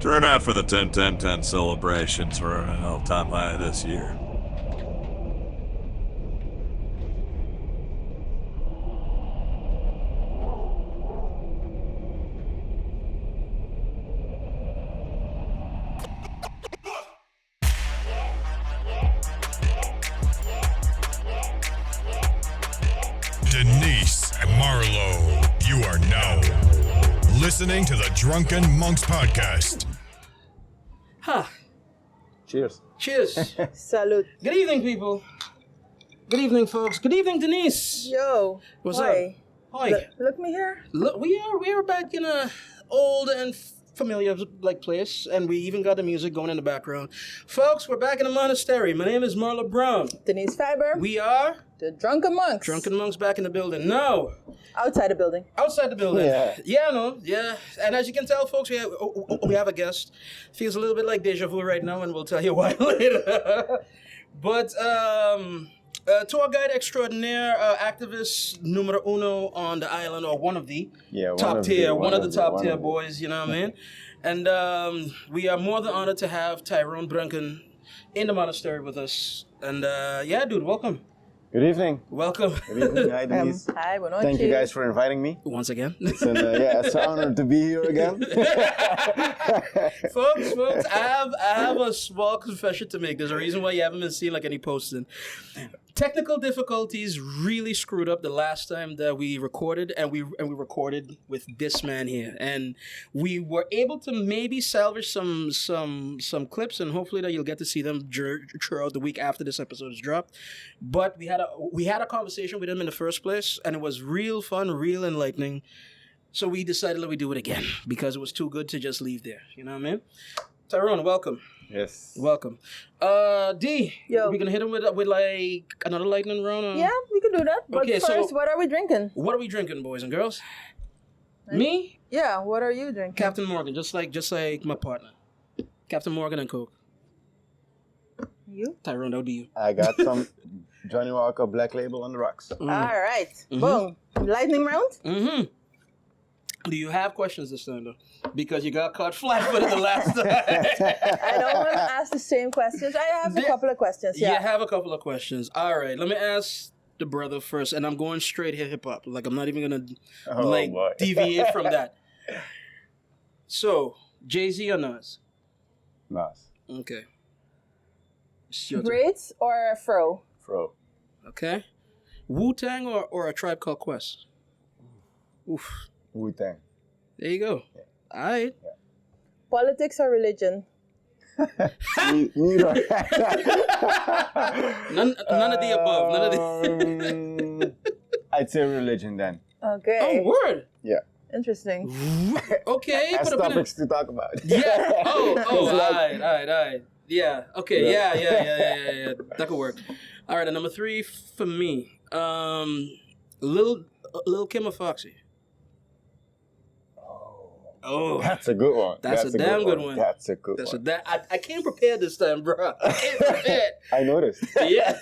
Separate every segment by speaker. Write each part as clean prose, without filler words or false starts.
Speaker 1: Turn out for the 10-10-10 celebrations for an all-time high this year.
Speaker 2: Denise Marlo, you are now listening to the Drunken Monks podcast.
Speaker 3: Cheers.
Speaker 4: Cheers.
Speaker 5: Salute.
Speaker 4: Good evening, people. Good evening, folks. Good evening, Denise.
Speaker 5: Yo.
Speaker 4: What's
Speaker 5: Hi.
Speaker 4: up? Hi.
Speaker 5: Look me here.
Speaker 4: Look, we are back in a old and familiar place, and we even got the music going in the background. Folks, we're back in the Monastery. My name is Marlo Brown.
Speaker 5: Denise Fiber.
Speaker 4: We are
Speaker 5: The Drunken Monks.
Speaker 4: Drunken Monks back in the building. No.
Speaker 5: Outside the building.
Speaker 4: Outside the building.
Speaker 3: Yeah.
Speaker 4: No. Yeah. And as you can tell, folks, we have a guest. Feels a little bit like deja vu right now, and we'll tell you why later. But tour guide extraordinaire, activist numero uno on the island, or one of the top tier boys, you know what I mean? And we are more than honored to have Tyrone Brunken in the Monastery with us. And yeah, dude, welcome.
Speaker 3: Good evening.
Speaker 4: Welcome.
Speaker 3: Good evening. Hi, Denise.
Speaker 5: Hi, buenas
Speaker 3: Thank you guys for inviting me.
Speaker 4: Once again.
Speaker 3: It's an honor to be here again.
Speaker 4: folks, I have a small confession to make. There's a reason why you haven't been seeing like any posting. Technical difficulties really screwed up the last time that we recorded, and we recorded with this man here, and we were able to maybe salvage some clips, and hopefully that you'll get to see them throughout the week after this episode is dropped. But we had a conversation with him in the first place, and it was real fun, real enlightening. So we decided that we do it again because it was too good to just leave there. You know what I mean? Tyrone, welcome.
Speaker 3: Yes.
Speaker 4: Welcome. D,
Speaker 5: Yo.
Speaker 4: we gonna hit him with like another lightning round? Or?
Speaker 5: Yeah, we can do that. But
Speaker 4: Okay,
Speaker 5: first,
Speaker 4: so-
Speaker 5: what are we drinking?
Speaker 4: What are we drinking, boys and girls? Me,
Speaker 5: Yeah, what are you drinking?
Speaker 4: Captain Morgan, just like my partner, Captain Morgan and Coke.
Speaker 5: You?
Speaker 4: Tyrone, that would be you.
Speaker 3: I got some Johnny Walker Black Label on the rocks.
Speaker 5: All right. Boom. Lightning round?
Speaker 4: Mm-hmm. Do you have questions this time, though? Because you got caught flat-footed the last time.
Speaker 5: I don't want to ask the same questions. I have a couple of questions.
Speaker 4: You
Speaker 5: Yeah.
Speaker 4: have a couple of questions. All right, let me ask the brother first, and I'm going straight hip-hop. Like, I'm not even going to, deviate from that. So, Jay-Z or Nas?
Speaker 3: Nas.
Speaker 4: Okay. It's your turn.
Speaker 5: Braids or fro?
Speaker 3: Fro.
Speaker 4: Okay. Wu-Tang or A Tribe Called Quest? Oof.
Speaker 3: Wu-Tang.
Speaker 4: There you go. All right.
Speaker 5: Politics or religion?
Speaker 3: Neither.
Speaker 4: None of the above. None of the...
Speaker 3: I'd say religion then.
Speaker 5: Okay.
Speaker 4: Oh, word.
Speaker 3: Yeah.
Speaker 5: Interesting.
Speaker 4: Okay.
Speaker 3: That's
Speaker 4: put a pin in-
Speaker 3: topics to talk about.
Speaker 4: Yeah. Oh, all
Speaker 3: like-
Speaker 4: right. Yeah. Okay. Yeah. That could work. All right. And number 3 for me, Lil Kim or Foxy? Oh,
Speaker 3: That's a good one.
Speaker 4: That's a damn good one.
Speaker 3: That's a good one.
Speaker 4: I came prepared this time, bro. I came prepared.
Speaker 3: I noticed.
Speaker 4: Yeah.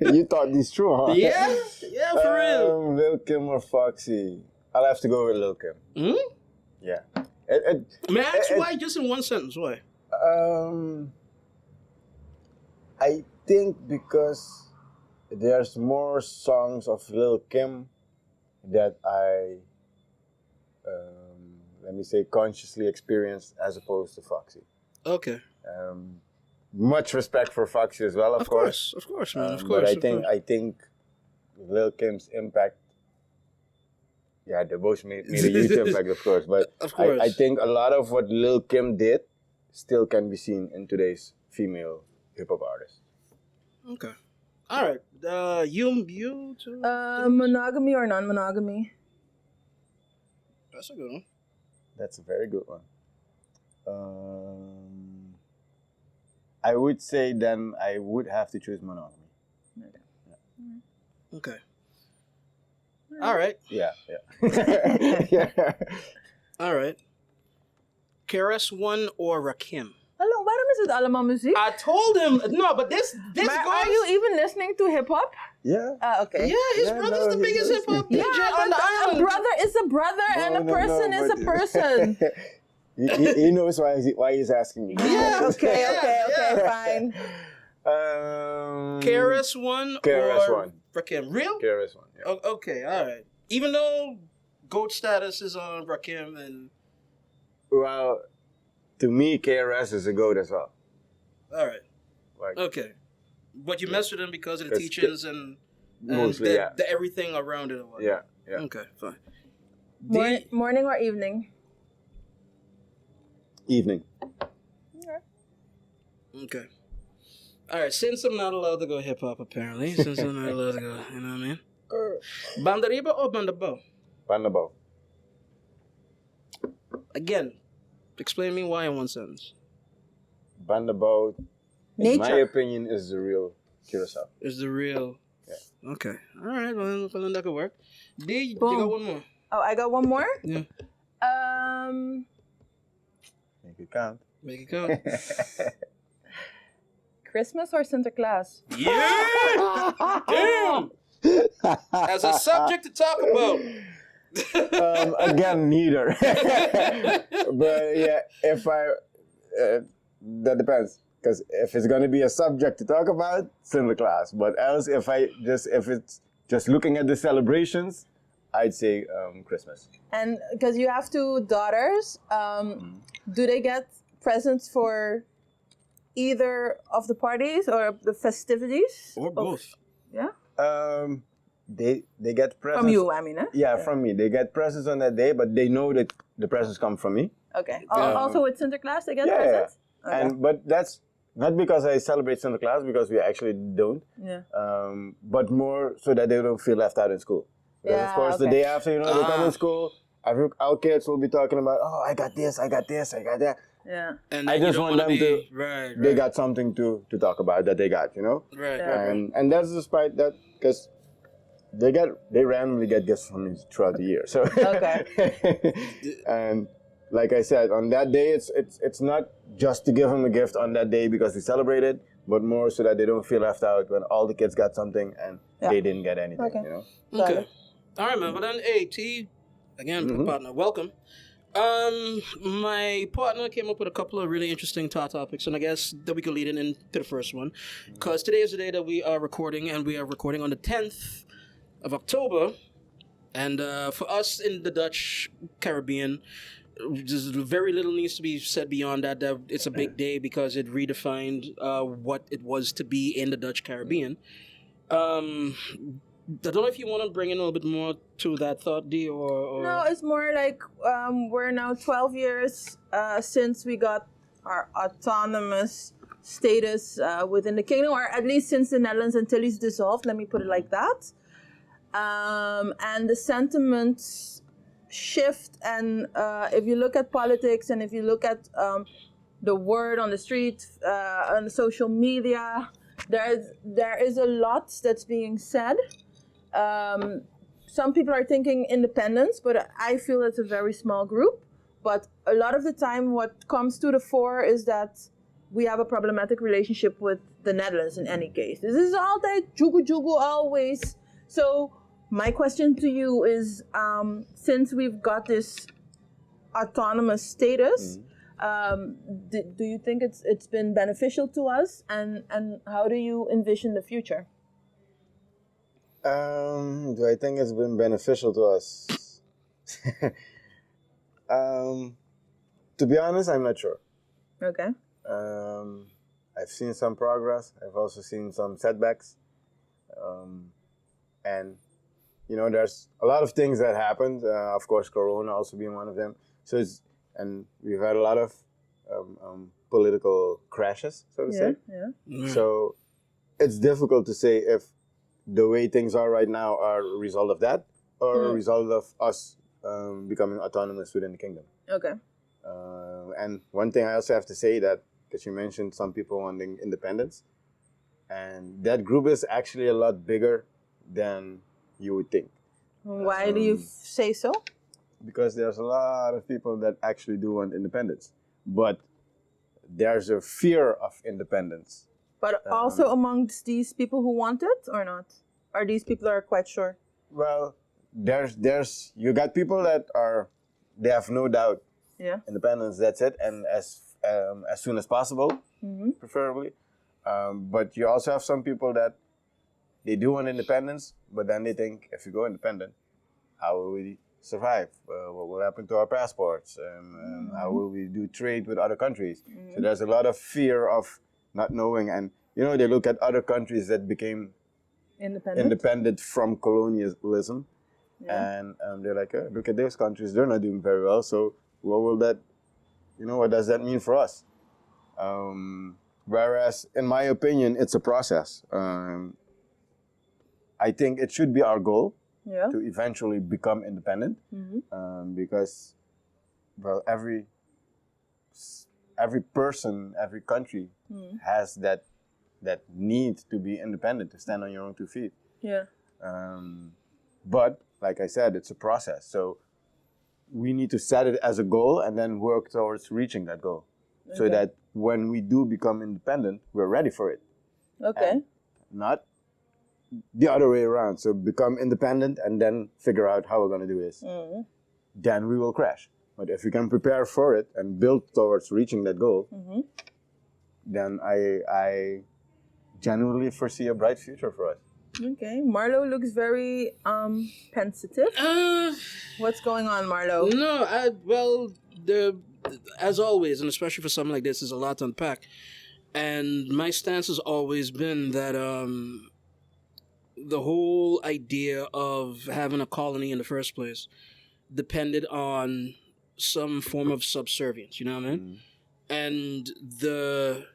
Speaker 3: You thought this through, huh?
Speaker 4: Yeah, for real.
Speaker 3: Lil Kim or Foxy? I'll have to go with Lil Kim.
Speaker 4: Hmm?
Speaker 3: Yeah.
Speaker 4: May I ask why, just in one sentence, why?
Speaker 3: I think because there's more songs of Lil Kim that I, let me say, consciously experienced as opposed to Foxy.
Speaker 4: Okay.
Speaker 3: Much respect for Foxy as well, of course.
Speaker 4: Of course, man. Of
Speaker 3: But
Speaker 4: course.
Speaker 3: I think Lil Kim's impact. Yeah, they both made a huge impact, of course. But
Speaker 4: Of course.
Speaker 3: I think a lot of what Lil Kim did still can be seen in today's female hip hop artists.
Speaker 4: Okay. All right. You too.
Speaker 5: Monogamy or non-monogamy?
Speaker 4: That's a good one.
Speaker 3: That's a very good one. I would say then I would have to choose monogamy.
Speaker 4: Okay. All right.
Speaker 3: Yeah. Yeah.
Speaker 4: All right. KRS-One or Rakim?
Speaker 5: Hallo, waarom is het allemaal muziek?
Speaker 4: I told him no, but this
Speaker 5: Maar
Speaker 4: goes.
Speaker 5: are you even listening to hip-hop?
Speaker 3: Yeah.
Speaker 5: Okay.
Speaker 4: Yeah, his brother's the biggest hip hop DJ
Speaker 5: Yeah,
Speaker 4: on the
Speaker 5: but a
Speaker 4: island.
Speaker 5: brother is a brother and a person is a person.
Speaker 3: He knows why he's asking me.
Speaker 4: Yeah.
Speaker 5: Okay, fine.
Speaker 4: KRS-One
Speaker 3: KRS-One.
Speaker 4: or Rakim? Real?
Speaker 3: KRS-One. Yeah.
Speaker 4: Okay, all right. Even though GOAT status is on Rakim and...
Speaker 3: Well, to me, KRS is a goat as well.
Speaker 4: All right.
Speaker 3: Like,
Speaker 4: Okay. But you mess with him because of the
Speaker 3: It's
Speaker 4: teachings and
Speaker 3: mostly,
Speaker 4: the,
Speaker 3: yeah.
Speaker 4: the everything around it. Or whatnot.
Speaker 3: Yeah.
Speaker 4: Okay, fine.
Speaker 5: Morning or evening?
Speaker 3: Evening.
Speaker 4: Okay. All right. Since I'm not allowed to go hip hop, apparently, since I'm not allowed to go, you know what I mean? Bandariba or Bandabo?
Speaker 3: Bandabo.
Speaker 4: Again, explain me why in one sentence.
Speaker 3: Bandabo, in my
Speaker 5: Nature.
Speaker 3: opinion, is the real Curacao.
Speaker 4: Is the real?
Speaker 3: Yeah.
Speaker 4: Okay. All right. Well, then that could work. D, you
Speaker 5: Boom.
Speaker 4: got one more.
Speaker 5: Oh, I got one more?
Speaker 4: Yeah.
Speaker 3: Make it count.
Speaker 4: Make it count.
Speaker 5: Christmas or Sinterklaas?
Speaker 4: Yeah. Damn. As a subject to talk about.
Speaker 3: Again, neither. But yeah, if that depends. Because if it's gonna be a subject to talk about, Sinterklaas. But else, if it's just looking at the celebrations, I'd say Christmas.
Speaker 5: And because you have two daughters, do they get presents for either of the parties or the festivities?
Speaker 4: Or both.
Speaker 5: Yeah?
Speaker 3: They get presents
Speaker 5: From you, I mean, eh?
Speaker 3: Yeah, from me. They get presents on that day, but they know that the presents come from me.
Speaker 5: Okay.
Speaker 4: Yeah.
Speaker 5: Also with Sinterklaas, they get
Speaker 3: Yeah,
Speaker 5: presents? Okay.
Speaker 3: And but that's not because I celebrate Sinterklaas, because we actually don't.
Speaker 5: Yeah.
Speaker 3: But more so that they don't feel left out in school. Because
Speaker 5: Yeah,
Speaker 3: of course the
Speaker 5: okay.
Speaker 3: day after, they come in school, our kids will be talking about, oh, I got this, I got that.
Speaker 5: Yeah.
Speaker 4: And
Speaker 3: I
Speaker 4: then you
Speaker 3: just
Speaker 4: don't
Speaker 3: want
Speaker 4: wanna
Speaker 3: them to,
Speaker 4: Right.
Speaker 3: they got something to talk about that they got,
Speaker 4: Right.
Speaker 5: Yeah.
Speaker 3: And that's despite that, because they randomly get gifts from me throughout the year. So
Speaker 5: Okay.
Speaker 3: And like I said, on that day, it's not just to give them a gift on that day because we celebrate it, but more so that they don't feel left out when all the kids got something and
Speaker 5: Yeah.
Speaker 3: they didn't get anything.
Speaker 5: Okay.
Speaker 3: Got
Speaker 4: Okay.
Speaker 3: it.
Speaker 4: All right, man. But then, hey, T, again, partner, welcome. My partner came up with a couple of really interesting topics, and I guess that we could lead into the first one, because today is the day that we are recording, and we are recording on the 10th of October, and for us in the Dutch Caribbean, just very little needs to be said beyond that. That it's a big day because it redefined what it was to be in the Dutch Caribbean. I don't know if you want to bring in a little bit more to that thought, D, or...
Speaker 5: No, it's more like we're now 12 years since we got our autonomous status within the kingdom, or at least since the Netherlands until it's dissolved, let me put it like that. And the sentiments shift, and if you look at politics and if you look at the word on the street, on social media, there is a lot that's being said. Some people are thinking independence, but I feel it's a very small group. But a lot of the time what comes to the fore is that we have a problematic relationship with the Netherlands in any case. This is all that jugu always. So my question to you is, since we've got this autonomous status, do you think it's been beneficial to us, and how do you envision the future?
Speaker 3: Do I think it's been beneficial to us? To be honest, I'm not sure.
Speaker 5: Okay.
Speaker 3: I've seen some progress. I've also seen some setbacks. And, there's a lot of things that happened. Of course, Corona also being one of them. And we've had a lot of political crashes, so to say.
Speaker 5: Yeah.
Speaker 3: So it's difficult to say if the way things are right now are a result of that or a result of us becoming autonomous within the kingdom.
Speaker 5: Okay.
Speaker 3: And one thing I also have to say that, because you mentioned some people wanting independence, and that group is actually a lot bigger than you would think.
Speaker 5: Why do you say so?
Speaker 3: Because there's a lot of people that actually do want independence, but there's a fear of independence.
Speaker 5: But also amongst these people who want it or not? Or these people are quite sure?
Speaker 3: Well, you got people that they have no doubt
Speaker 5: Yeah.
Speaker 3: independence. That's it, and as soon as possible, preferably. But you also have some people that they do want independence, but then they think if you go independent, how will we survive? What will happen to our passports? How will we do trade with other countries? So there's a lot of fear of not knowing, and they look at other countries that became independent from colonialism, and they're like, look at those countries, they're not doing very well. So what does that mean for us? Whereas, in my opinion, it's a process. I think it should be our goal to eventually become independent, because, well, every person, every country has that need to be independent, to stand on your own 2 feet.
Speaker 5: Yeah.
Speaker 3: But like I said, it's a process. So we need to set it as a goal and then work towards reaching that goal, so that when we do become independent, we're ready for it.
Speaker 5: Okay.
Speaker 3: And not the other way around. So become independent and then figure out how we're going to do this. Then we will crash. But if we can prepare for it and build towards reaching that goal, then I genuinely foresee a bright future for us.
Speaker 5: Okay. Marlo looks very pensive. What's going on, Marlo?
Speaker 4: No, as always, and especially for something like this, there's a lot to unpack. And my stance has always been that the whole idea of having a colony in the first place depended on some form of subservience, you know what I mean? And the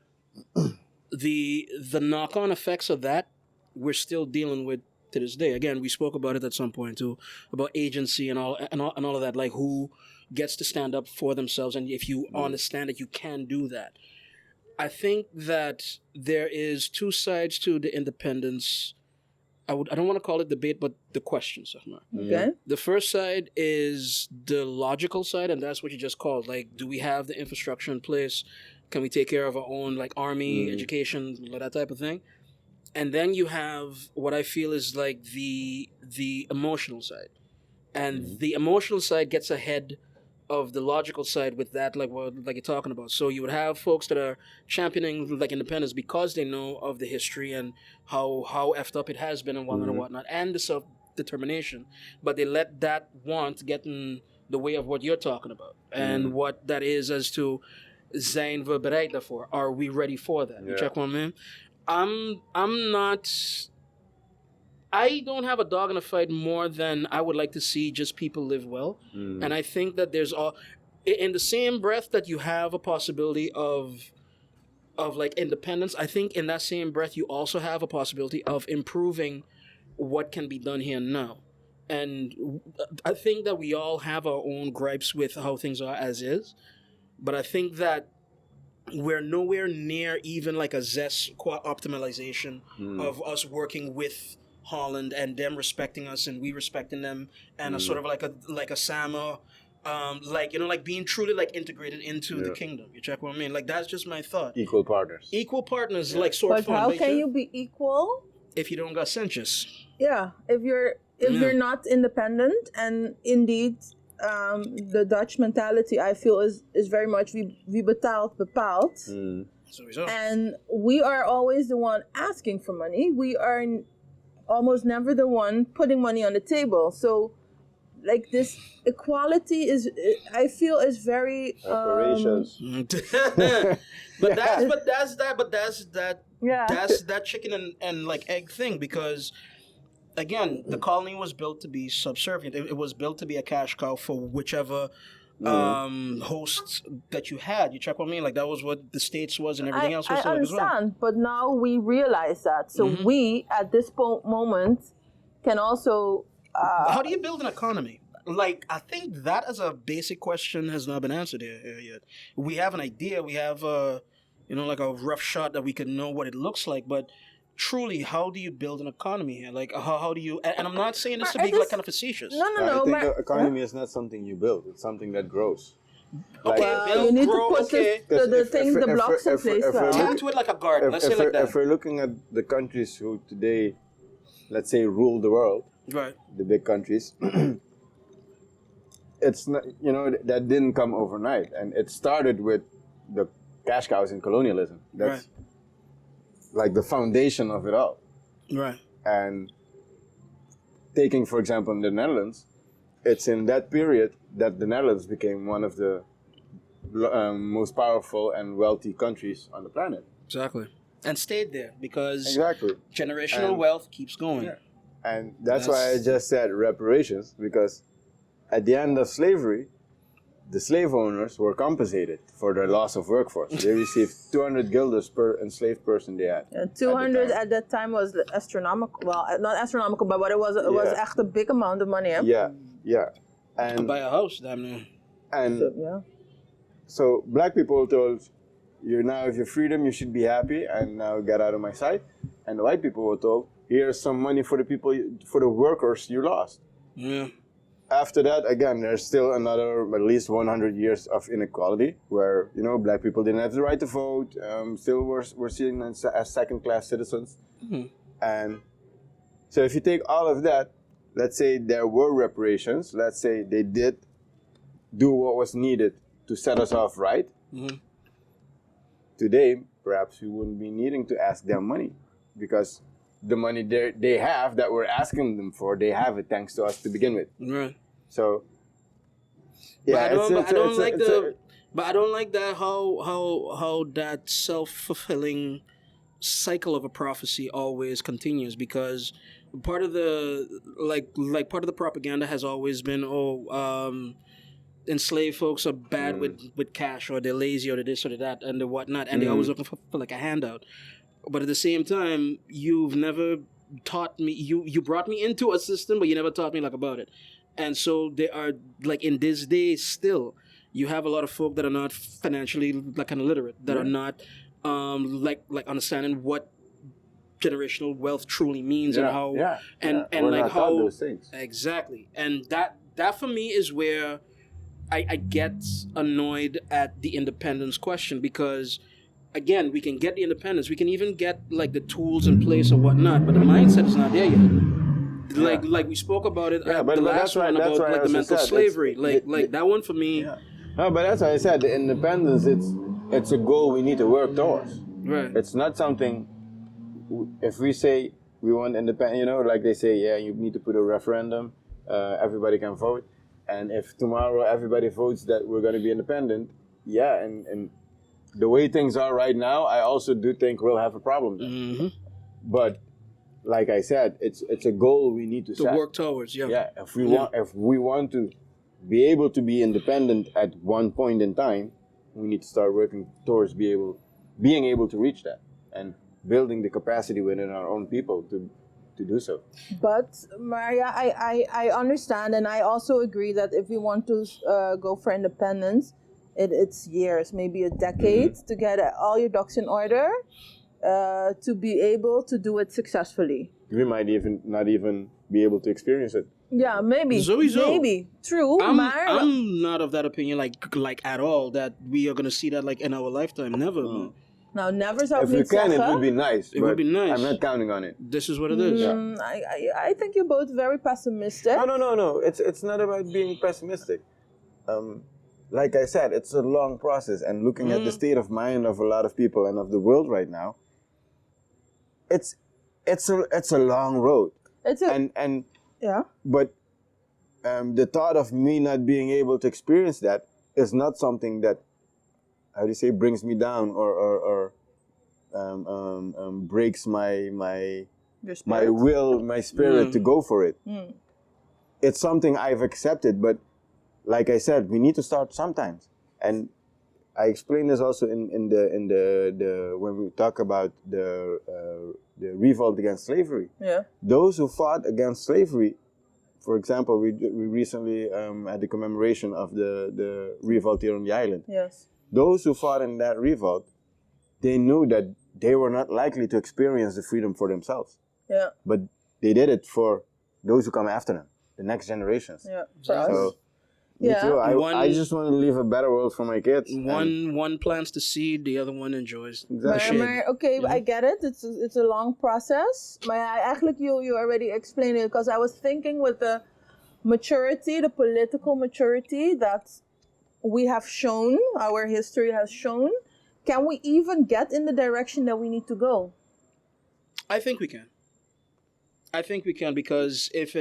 Speaker 4: knock-on effects of that we're still dealing with to this day. Again, we spoke about it at some point too, about agency and all of that, like who gets to stand up for themselves, and if you understand that you can do that. I think that there is two sides to the independence. I don't want to call it debate, but the questions.
Speaker 5: Okay.
Speaker 4: The first side is the logical side, and that's what you just called. Like, do we have the infrastructure in place? Can we take care of our own, like, army, education, that type of thing? And then you have what I feel is like the emotional side, and the emotional side gets ahead of the logical side with that, like you're talking about. So you would have folks that are championing like independence because they know of the history and how effed up it has been and whatnot, and the self-determination, but they let that want get in the way of what you're talking about and what that is as to zijn we bereid daarvoor? Are we ready for that? You check one man. I'm not. I don't have a dog in a fight more than I would like to see just people live well. And I think that there's in the same breath that you have a possibility of like independence, I think in that same breath you also have a possibility of improving what can be done here now. And I think that we all have our own gripes with how things are as is, but I think that we're nowhere near even like a zest optimization of us working with Holland and them respecting us and we respecting them, and a sort of like a Sama, like being truly like integrated into the kingdom. You check what I mean? Like that's just my thought.
Speaker 3: Equal partners,
Speaker 4: like sort
Speaker 5: But how can you be equal
Speaker 4: if you don't got census?
Speaker 5: Yeah, if you're not independent, and indeed, the Dutch mentality I feel is very much wie betaalt bepaalt.
Speaker 4: Sowieso. And
Speaker 5: we are always the one asking for money. We are almost never the one putting money on the table. So, like this equality I feel is very
Speaker 3: operations.
Speaker 4: But that's that chicken and like egg thing, because again, the colony was built to be subservient. It was built to be a cash cow for whichever hosts that you had. You check what I mean? Like that was what the States was, and everything else was.
Speaker 5: I understand, but now we realize that. So we, at this moment, can also.
Speaker 4: How do you build an economy? Like, I think that as a basic question has not been answered here yet. We have an idea. We have like a rough shot that we can know what it looks like, but truly, how do you build an economy here? Like, how do you... And I'm not saying this to be like kind of facetious.
Speaker 5: No.
Speaker 3: I think an economy is not something you build. It's something that grows.
Speaker 5: Like, you need to put the blocks in place.
Speaker 4: Tend to it like a garden. Let's say like that.
Speaker 3: If we're looking at the countries who today, let's say, rule the world,
Speaker 4: right?
Speaker 3: The big countries, it's not, that didn't come overnight, and it started with the cash cows in colonialism. That's like the foundation of it all.
Speaker 4: Right.
Speaker 3: And taking, for example, in the Netherlands, it's in that period that the Netherlands became one of the most powerful and wealthy countries on the planet.
Speaker 4: Exactly. And stayed there because
Speaker 3: Exactly.
Speaker 4: generational wealth keeps going.
Speaker 3: Yeah. And that's why I just said reparations, because at the end of slavery, the slave owners were compensated for their loss of workforce. They received 200 guilders per enslaved person they had.
Speaker 5: 200 at that time was astronomical. Well, not astronomical, but what it was echt a big amount of money. Eh?
Speaker 3: Yeah.
Speaker 4: And buy a house, damn near.
Speaker 3: And
Speaker 5: yeah.
Speaker 3: So black people were told, you now have your freedom, you should be happy, and now get out of my sight. And the white people were told, here's some money for the people, for the workers you lost.
Speaker 4: Yeah.
Speaker 3: After that, again, there's still another at least 100 years of inequality where, black people didn't have the right to vote, still were seen as second-class citizens.
Speaker 4: Mm-hmm.
Speaker 3: And so if you take all of that, let's say there were reparations, let's say they did do what was needed to set us off right.
Speaker 4: Mm-hmm.
Speaker 3: Today, perhaps we wouldn't be needing to ask them money, because the money they have that we're asking them for, they have it thanks to us to begin with.
Speaker 4: Right.
Speaker 3: So, yeah,
Speaker 4: but I don't like that how that self-fulfilling cycle of a prophecy always continues, because part of the part of the propaganda has always been enslaved folks are bad with cash, or they're lazy, or they're this or they're that and they're whatnot, and they're always looking for like a handout. But at the same time, you've never taught me. You brought me into a system, but you never taught me about it. And so they are in this day still, you have a lot of folk that are not financially kind of literate, that are not understanding what generational wealth truly means and how and how
Speaker 3: those things.
Speaker 4: Exactly. And that for me is where I get annoyed at the independence question, because again, we can get the independence, we can even get the tools in place or whatnot, but the mindset is not there yet. Like we spoke about it
Speaker 3: but
Speaker 4: the last one about the mental slavery. That one for me.
Speaker 3: Yeah. No, but that's why I said the independence. It's a goal we need to work towards.
Speaker 4: Right.
Speaker 3: It's not something. If we say we want independence, like they say, you need to put a referendum. Everybody can vote, and if tomorrow everybody votes that we're going to be independent, and the way things are right now, I also do think we'll have a problem there.
Speaker 4: Mm-hmm.
Speaker 3: But like I said, it's a goal we need to set.
Speaker 4: work towards. Yeah.
Speaker 3: If we want to be able to be independent at one point in time, we need to start working towards being able to reach that, and building the capacity within our own people to do so.
Speaker 5: But Maria, I understand, and I also agree that if we want to go for independence, it's years, maybe a decade, to get all your ducks in order, to be able to do it successfully.
Speaker 3: We might not even be able to experience it.
Speaker 5: Yeah, maybe.
Speaker 4: Sowieso.
Speaker 5: Maybe. True.
Speaker 4: I'm not of that opinion, like at all, that we are gonna see that in our lifetime. Never. Man.
Speaker 5: Nou, never zou
Speaker 3: If
Speaker 5: ik
Speaker 3: we
Speaker 5: niet
Speaker 3: can,
Speaker 5: zeggen.
Speaker 3: it would be nice.
Speaker 4: It would be nice.
Speaker 3: I'm not counting on it.
Speaker 4: This is what it is.
Speaker 5: I think you're both very pessimistic.
Speaker 3: No. It's not about being pessimistic. Like I said, it's a long process, and looking at the state of mind of a lot of people and of the world right now, it's a long road. But the thought of me not being able to experience that is not something that, how do you say, brings me down or breaks my will, my spirit to go for it. It's something I've accepted, but like I said, we need to start sometimes. And I explained this also in the when we talk about the revolt against slavery.
Speaker 5: Yeah.
Speaker 3: Those who fought against slavery, for example, we recently had the commemoration of the revolt here on the island.
Speaker 5: Yes.
Speaker 3: Those who fought in that revolt, they knew that they were not likely to experience the freedom for themselves.
Speaker 5: Yeah.
Speaker 3: But they did it for those who come after them, the next generations.
Speaker 5: Yeah. For us.
Speaker 3: So, me too. I just want to leave a better world for my kids.
Speaker 4: One plants the seed, the other one enjoys.
Speaker 3: Exactly.
Speaker 5: I get it. It's a long process. Maar eigenlijk you already explained it, because I was thinking with the maturity, the political maturity that we have shown, our history has shown, can we even get in the direction that we need to go?
Speaker 4: I think we can. I think we can, because if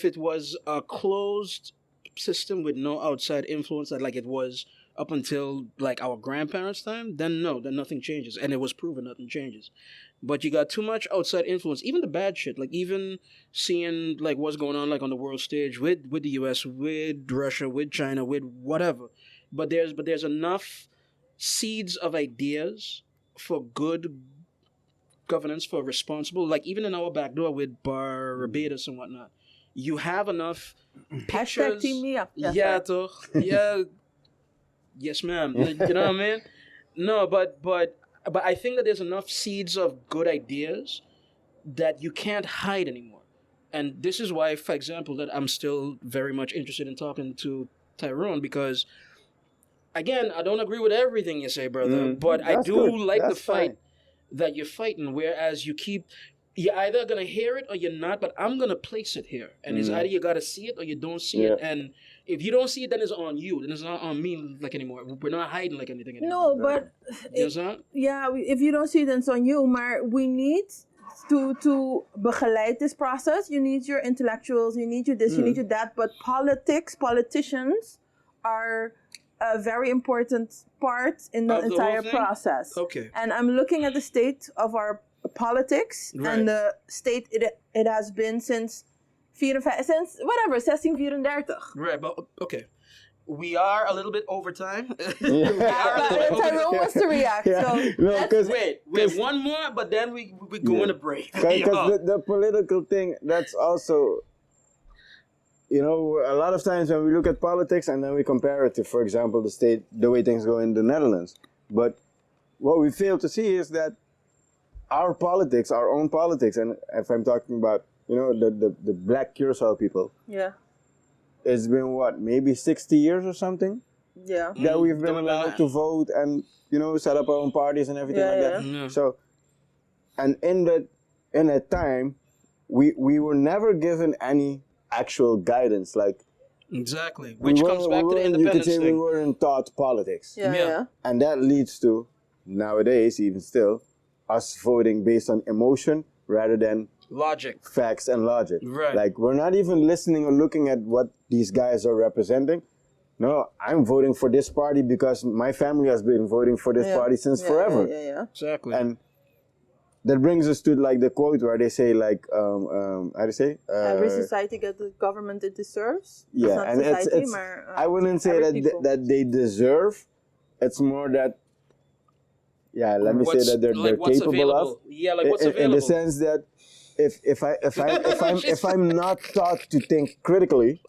Speaker 4: it was a closed system with no outside influence, like it was up until like our grandparents' time, then no, then nothing changes, and it was proven nothing changes. But you got too much outside influence, even the bad shit, like even seeing like what's going on like on the world stage with the U.S., with Russia, with China, with whatever. But there's enough seeds of ideas for good governance, for responsible, like even in our back door with Barbados and whatnot, you have enough pictures.
Speaker 5: Hashtag team me up. Yes,
Speaker 4: Yeah,
Speaker 5: sir.
Speaker 4: toch? Yeah. Yes, ma'am. You know what I mean? No, but I think that there's enough seeds of good ideas that you can't hide anymore. And this is why, for example, that I'm still very much interested in talking to Tyrone, because again, I don't agree with everything you say, brother, but I
Speaker 3: That's
Speaker 4: do
Speaker 3: good.
Speaker 4: like
Speaker 3: That's
Speaker 4: the fight
Speaker 3: fine.
Speaker 4: that you're fighting, whereas you're either gonna hear it or you're not, but I'm gonna place it here. And it's either you gotta see it or you don't see it. And if you don't see it, then it's on you. Then it's not on me like anymore. We're not hiding like anything anymore.
Speaker 5: No, but
Speaker 4: You understand?
Speaker 5: if you don't see it, then it's on you. Maar we need to begeleid this process. You need your intellectuals, you need your this, you need your that. But politicians are a very important part in the
Speaker 4: Of the whole
Speaker 5: entire
Speaker 4: thing?
Speaker 5: process.
Speaker 4: Okay.
Speaker 5: And I'm looking at the state of our politics
Speaker 4: Right.
Speaker 5: and the state it has been since 1634.
Speaker 4: Right, but okay. We are a little bit over time.
Speaker 5: Tyrone wants to react. So
Speaker 3: No,
Speaker 5: let's-
Speaker 3: because
Speaker 4: Wait, one more, but then we go on a break.
Speaker 3: the political thing, that's also, you know, a lot of times when we look at politics and then we compare it to, for example, the way things go in the Netherlands. But what we fail to see is that our politics, our own politics, and if I'm talking about, you know, the black Curacao people,
Speaker 5: yeah.
Speaker 3: it's been what, maybe 60 years or something
Speaker 5: Yeah.
Speaker 3: that we've been
Speaker 4: Don't
Speaker 3: allowed to vote and, you know, set up our own parties and everything
Speaker 5: Yeah,
Speaker 3: like
Speaker 5: yeah.
Speaker 3: that.
Speaker 4: Yeah.
Speaker 3: So, and in that time, we were never given any actual guidance. Like,
Speaker 4: Exactly. Which comes back to the
Speaker 3: you could
Speaker 4: independence
Speaker 3: say we
Speaker 4: thing.
Speaker 3: weren't taught politics.
Speaker 5: Yeah,
Speaker 4: Yeah.
Speaker 5: yeah.
Speaker 3: And that leads to, nowadays, even still, us voting based on emotion rather than
Speaker 4: Logic.
Speaker 3: facts and logic.
Speaker 4: Right.
Speaker 3: Like, we're not even listening or looking at what these guys are representing. No, I'm voting for this party because my family has been voting for this
Speaker 5: Yeah.
Speaker 3: party since
Speaker 5: Yeah,
Speaker 3: forever.
Speaker 5: Yeah.
Speaker 4: Exactly.
Speaker 3: And that brings us to like the quote where they say like, how do you say?
Speaker 5: Every society gets the government it deserves.
Speaker 3: Yeah,
Speaker 5: not
Speaker 3: and
Speaker 5: society,
Speaker 3: it's
Speaker 5: maar,
Speaker 3: I wouldn't say
Speaker 5: every
Speaker 3: that
Speaker 5: people.
Speaker 3: that they deserve. It's more that, yeah, let me say
Speaker 4: What's-
Speaker 3: that they're
Speaker 4: what's
Speaker 3: capable
Speaker 4: available.
Speaker 3: of.
Speaker 4: Yeah, like what's
Speaker 3: in
Speaker 4: available.
Speaker 3: the sense that if I'm not taught to think critically,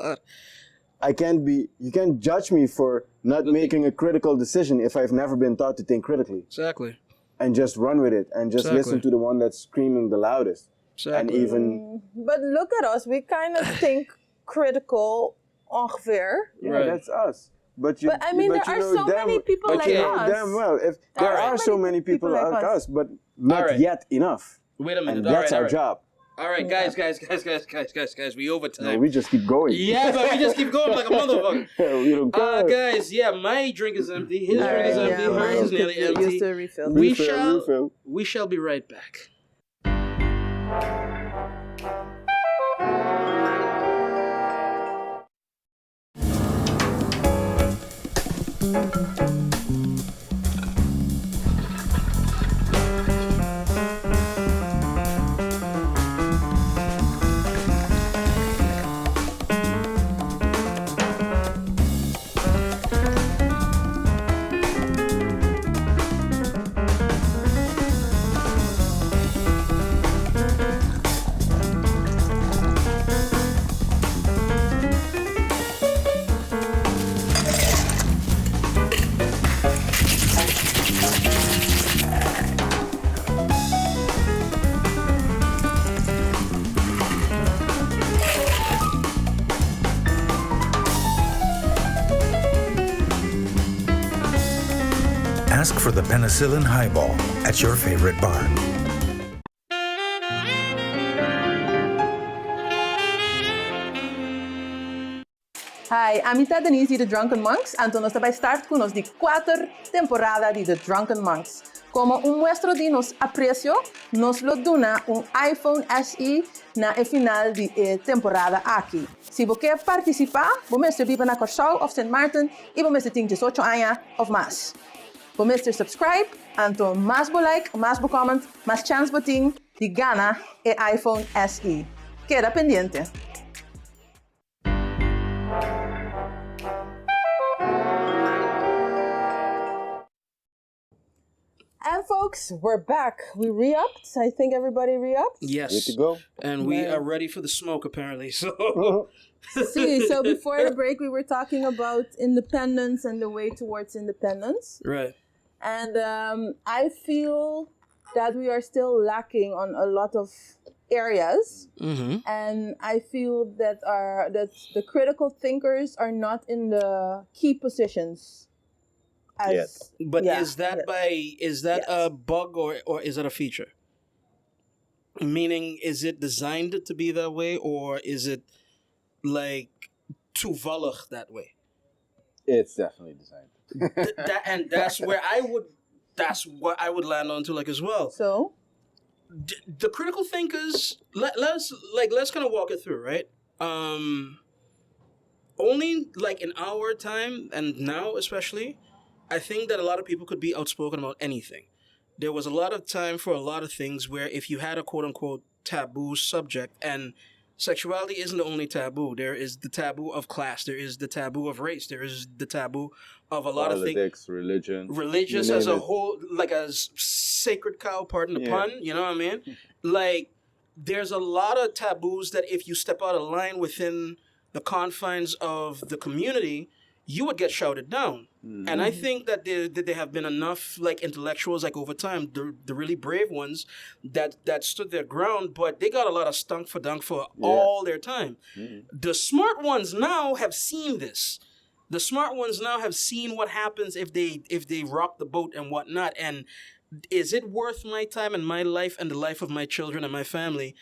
Speaker 3: you can't judge me for not making a critical decision if I've never been taught to think critically,
Speaker 4: Exactly.
Speaker 3: and just run with it and just
Speaker 4: Exactly.
Speaker 3: listen to the one that's screaming the loudest. And
Speaker 4: Exactly.
Speaker 3: even
Speaker 5: But look at us. We kind of think critical ongeveer.
Speaker 3: yeah, that's us. But you,
Speaker 5: But I mean,
Speaker 3: but
Speaker 5: there
Speaker 3: you
Speaker 5: are
Speaker 3: know
Speaker 5: so
Speaker 3: damn-
Speaker 5: many people
Speaker 3: but
Speaker 5: like
Speaker 3: you know
Speaker 5: us.
Speaker 3: damn well if there
Speaker 4: All right.
Speaker 3: are so many people like us, but not
Speaker 4: All right.
Speaker 3: yet enough.
Speaker 4: Wait a minute.
Speaker 3: And
Speaker 4: All
Speaker 3: that's
Speaker 4: right,
Speaker 3: our
Speaker 4: all right.
Speaker 3: job.
Speaker 4: All right, guys, we over
Speaker 3: No,
Speaker 4: time.
Speaker 3: we just keep going.
Speaker 4: Yeah, but we just keep going like a motherfucker.
Speaker 3: we don't care.
Speaker 4: Guys, yeah, my drink is empty. His drink is empty.
Speaker 5: yeah,
Speaker 4: Hers
Speaker 5: mine
Speaker 4: is nearly
Speaker 5: could
Speaker 4: empty.
Speaker 5: use a refill.
Speaker 3: Refill.
Speaker 4: We shall be right back.
Speaker 6: Ask for the penicillin highball at your favorite bar.
Speaker 5: Hi, amita Denise de Drunken Monks, and nós vai start com nos de 4 temporada de The Drunken Monks. Como muestro de nos aprecio, nos lo dona iPhone SE na final de temporada aqui. Se você quer participar, você vive na Curacao of St. Martin e você tem 18 anos ou mais. Você subscribe, então mais like, mais comment, mais chance de ganhar iPhone SE. Queda pendiente. And folks, we're back. We re-upped. I think everybody re-upped.
Speaker 4: Yes.
Speaker 3: Good to go.
Speaker 4: And we are ready for the smoke, apparently. So,
Speaker 5: See, so before the break, we were talking about independence and the way towards independence.
Speaker 4: right.
Speaker 5: And I feel that we are still lacking on a lot of areas.
Speaker 4: Mm-hmm.
Speaker 5: And I feel that the critical thinkers are not in the key positions.
Speaker 4: But is that
Speaker 5: Yes.
Speaker 4: a bug or is it a feature? Meaning, is it designed to be that way, or is it like toevallig that way?
Speaker 3: It's definitely designed.
Speaker 4: That's what I would land on to like as well.
Speaker 5: So
Speaker 4: The critical thinkers, let's kind of walk it through, right? Only like in our time and now especially, I think that a lot of people could be outspoken about anything. There was a lot of time for a lot of things where if you had a quote unquote taboo subject, and sexuality isn't the only taboo. There is the taboo of class. There is the taboo of race. There is the taboo of a lot of things.
Speaker 3: Politics, religion.
Speaker 4: Religious
Speaker 3: you
Speaker 4: as
Speaker 3: name
Speaker 4: a
Speaker 3: it.
Speaker 4: whole, like a sacred cow, pardon the pun, you know what I mean? Like, there's a lot of taboos that if you step out of line within the confines of the community, you would get shouted down. And I think that there have been enough like intellectuals like over time, the really brave ones that stood their ground, but they got a lot of stunk for dunk for all their time. The smart ones now have seen this. The smart ones now have seen what happens if they rock the boat and whatnot. And is it worth my time and my life and the life of my children and my family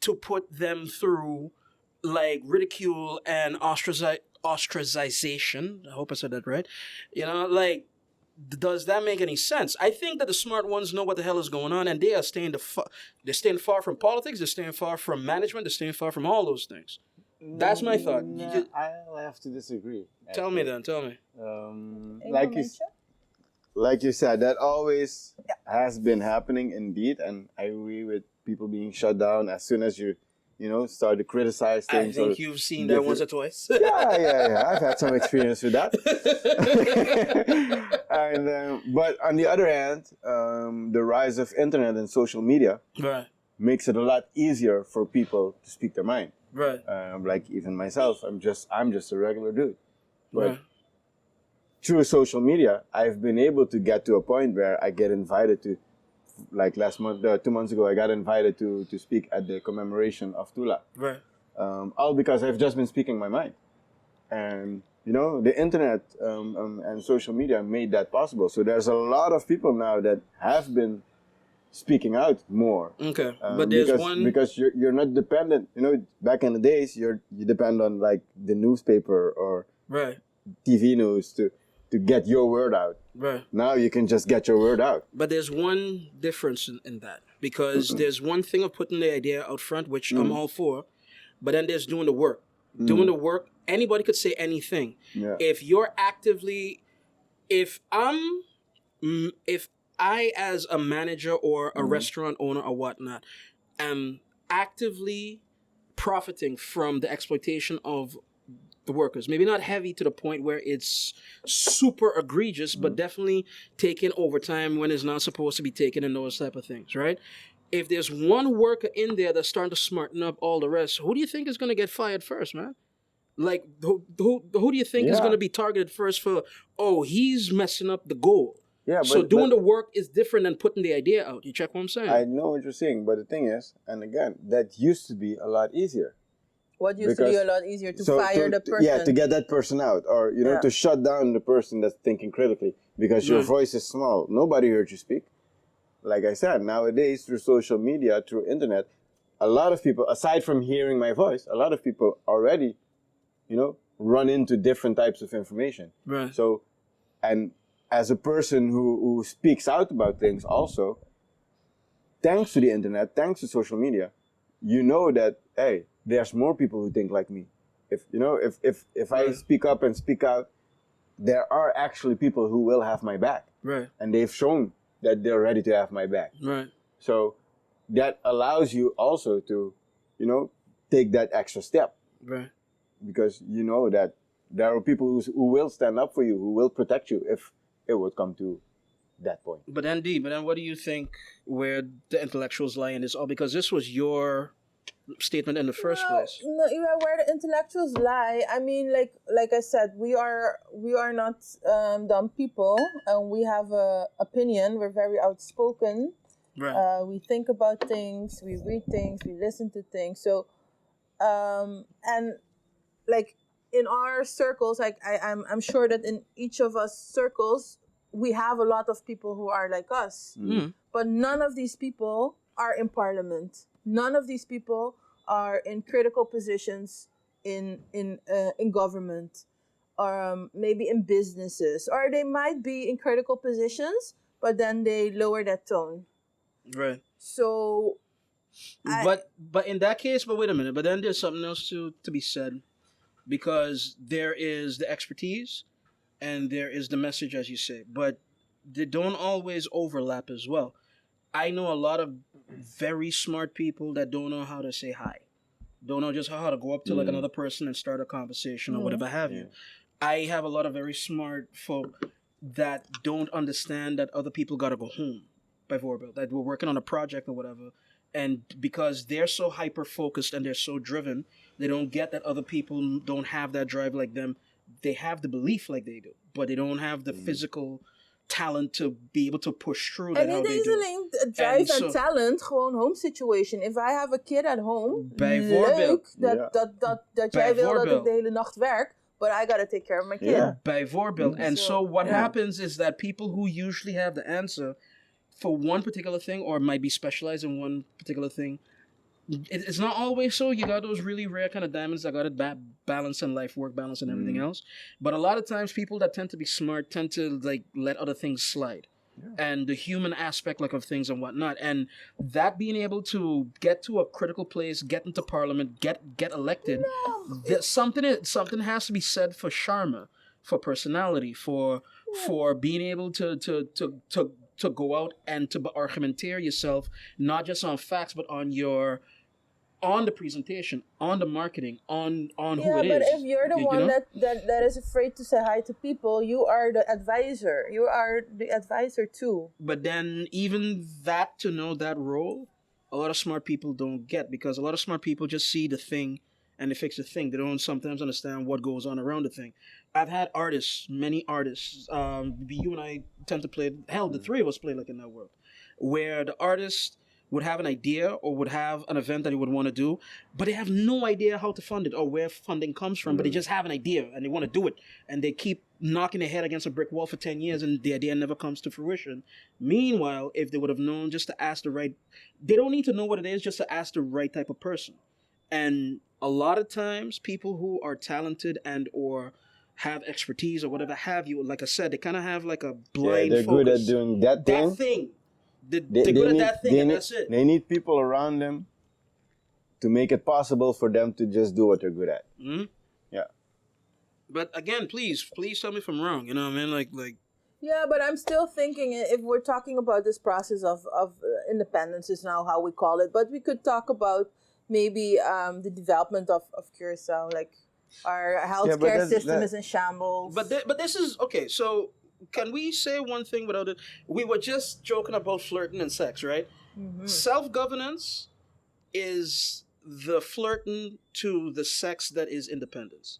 Speaker 4: to put them through like ridicule and ostracization? I hope I said that right. You know, like, does that make any sense? I think that the smart ones know what the hell is going on, and they are they're staying far from politics. They're staying far from management. They're staying far from all those things. That's my thought.
Speaker 3: Nah, I'll have to disagree.
Speaker 4: Tell me then. Tell me.
Speaker 3: Like you said, that always has been happening indeed, and I agree with people being shut down as soon as you start to criticize
Speaker 4: I
Speaker 3: things.
Speaker 4: think you've seen that once or twice.
Speaker 3: Yeah. I've had some experience with that. And but on the other hand, the rise of internet and social media
Speaker 4: Right.
Speaker 3: makes it a lot easier for people to speak their mind.
Speaker 4: Right.
Speaker 3: Like even myself, I'm just a regular dude, but
Speaker 4: Right.
Speaker 3: through social media, I've been able to get to a point where I get invited to, like last month, 2 months ago, I got invited to speak at the commemoration of Tula.
Speaker 4: Right.
Speaker 3: All because I've just been speaking my mind. And, the internet and social media made that possible. So there's a lot of people now that have been speaking out more.
Speaker 4: Okay. But there's
Speaker 3: because you're not dependent. Back in the days, you depend on like the newspaper or
Speaker 4: Right.
Speaker 3: TV news to get your word out.
Speaker 4: Right.
Speaker 3: Now you can just get your word out.
Speaker 4: But there's one difference in that, because there's one thing of putting the idea out front, which I'm all for, but then there's doing the work. Doing the work, anybody could say anything.
Speaker 3: Yeah.
Speaker 4: If I as a manager or a restaurant owner or whatnot am actively profiting from the exploitation of the workers, maybe not heavy to the point where it's super egregious, but definitely taken overtime when it's not supposed to be taken and those type of things, right? If there's one worker in there that's starting to smarten up all the rest, who do you think is going to get fired first, man? Like, who do you think is going to be targeted first for, he's messing up the goal?
Speaker 3: Yeah,
Speaker 4: So doing the work is different than putting the idea out. You check what I'm saying?
Speaker 3: I know what you're saying, but the thing is, and again, that used to be a lot easier.
Speaker 5: what used to be a lot easier to fire the person?
Speaker 3: Yeah, to get that person out, or to shut down the person that's thinking critically, because your voice is small. Nobody heard you speak. Like I said, nowadays through social media, through internet, a lot of people, aside from hearing my voice, a lot of people already, run into different types of information.
Speaker 4: Right.
Speaker 3: So, and as a person who speaks out about things also, thanks to the internet, thanks to social media, you know that, hey, there's more people who think like me. If I speak up and speak out, there are actually people who will have my back.
Speaker 4: Right.
Speaker 3: And they've shown that they're ready to have my back.
Speaker 4: Right.
Speaker 3: So that allows you also to, take that extra step.
Speaker 4: Right.
Speaker 3: Because you know that there are people who will stand up for you, who will protect you if it would come to that point.
Speaker 4: But then what do you think where the intellectuals lie in this all? Because this was your statement in the first place.
Speaker 5: No, where the intellectuals lie. I mean, like I said, we are not dumb people, and we have a opinion. We're very outspoken.
Speaker 4: Right.
Speaker 5: We think about things. We read things. We listen to things. So, and like in our circles, like I'm sure that in each of us circles, we have a lot of people who are like us.
Speaker 4: Mm.
Speaker 5: But none of these people are in parliament. None of these people are in critical positions in government, or maybe in businesses, or they might be in critical positions, but then they lower that tone.
Speaker 4: Right.
Speaker 5: So,
Speaker 4: but in that case, but wait a minute. But then there's something else to be said, because there is the expertise, and there is the message, as you say, but they don't always overlap as well. I know a lot of very smart people that don't know how to say hi. Don't know just how to go up to like another person and start a conversation or whatever have you. I have a lot of very smart folk that don't understand that other people gotta go home by voorbeeld, that we're working on a project or whatever. And because they're so hyper focused and they're so driven, they don't get that other people don't have that drive like them. They have the belief like they do, but they don't have the physical talent to be able to push through that.
Speaker 5: En niet eens alleen drive en talent, gewoon home situation. If I have a kid at home,
Speaker 4: bijvoorbeeld,
Speaker 5: leuk dat jij wil dat ik de hele nacht werk, but I gotta take care of my kid.
Speaker 3: Yeah.
Speaker 4: Bijvoorbeeld. And so what happens is that people who usually have the answer for one particular thing, or might be specialized in one particular thing, it's not always so. You got those really rare kind of diamonds that got it balance in life, work balance, and everything else. But a lot of times, people that tend to be smart tend to like let other things slide, and the human aspect like of things and whatnot. And that being able to get to a critical place, get into parliament, get elected, something has to be said for charme, for personality, for being able to go out and to argumenteer yourself, not just on facts, but on the presentation, on the marketing, on who it is.
Speaker 5: Yeah, but if you're the one that is afraid to say hi to people, you are the advisor. You are the advisor too.
Speaker 4: But then even that, to know that role, a lot of smart people don't get, because a lot of smart people just see the thing and they fix the thing. They don't sometimes understand what goes on around the thing. I've had artists, many artists, you and I tend to play, hell, the three of us play like in that world, where the artist would have an idea or would have an event that he would want to do, but they have no idea how to fund it or where funding comes from, but they just have an idea and they want to do it. And they keep knocking their head against a brick wall for 10 years and the idea never comes to fruition. Meanwhile, if they would have known just to ask the right, they don't need to know what it is, just to ask the right type of person. And a lot of times, people who are talented and or have expertise or whatever have you, like I said, they kind of have like a blind
Speaker 3: they're
Speaker 4: focus.
Speaker 3: good at doing that thing.
Speaker 4: That thing. They're good at that thing, and that's it.
Speaker 3: They need people around them to make it possible for them to just do what they're good at.
Speaker 4: Mm-hmm.
Speaker 3: Yeah.
Speaker 4: But again, please tell me if I'm wrong. You know what I mean? Like.
Speaker 5: Yeah, but I'm still thinking, if we're talking about this process of independence is now how we call it, but we could talk about maybe the development of Curacao, like our healthcare system is in shambles.
Speaker 4: But this is okay. So can we say one thing without it? We were just joking about flirting and sex, right? Mm-hmm. Self-governance is the flirting to the sex that is independence.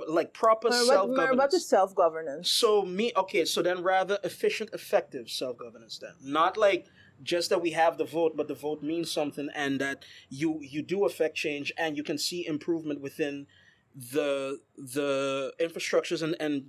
Speaker 4: Like proper self-governance.
Speaker 5: What is self-governance?
Speaker 4: So then rather efficient, effective self-governance then. Not like just that we have the vote, but the vote means something, and that you do affect change and you can see improvement within the infrastructures and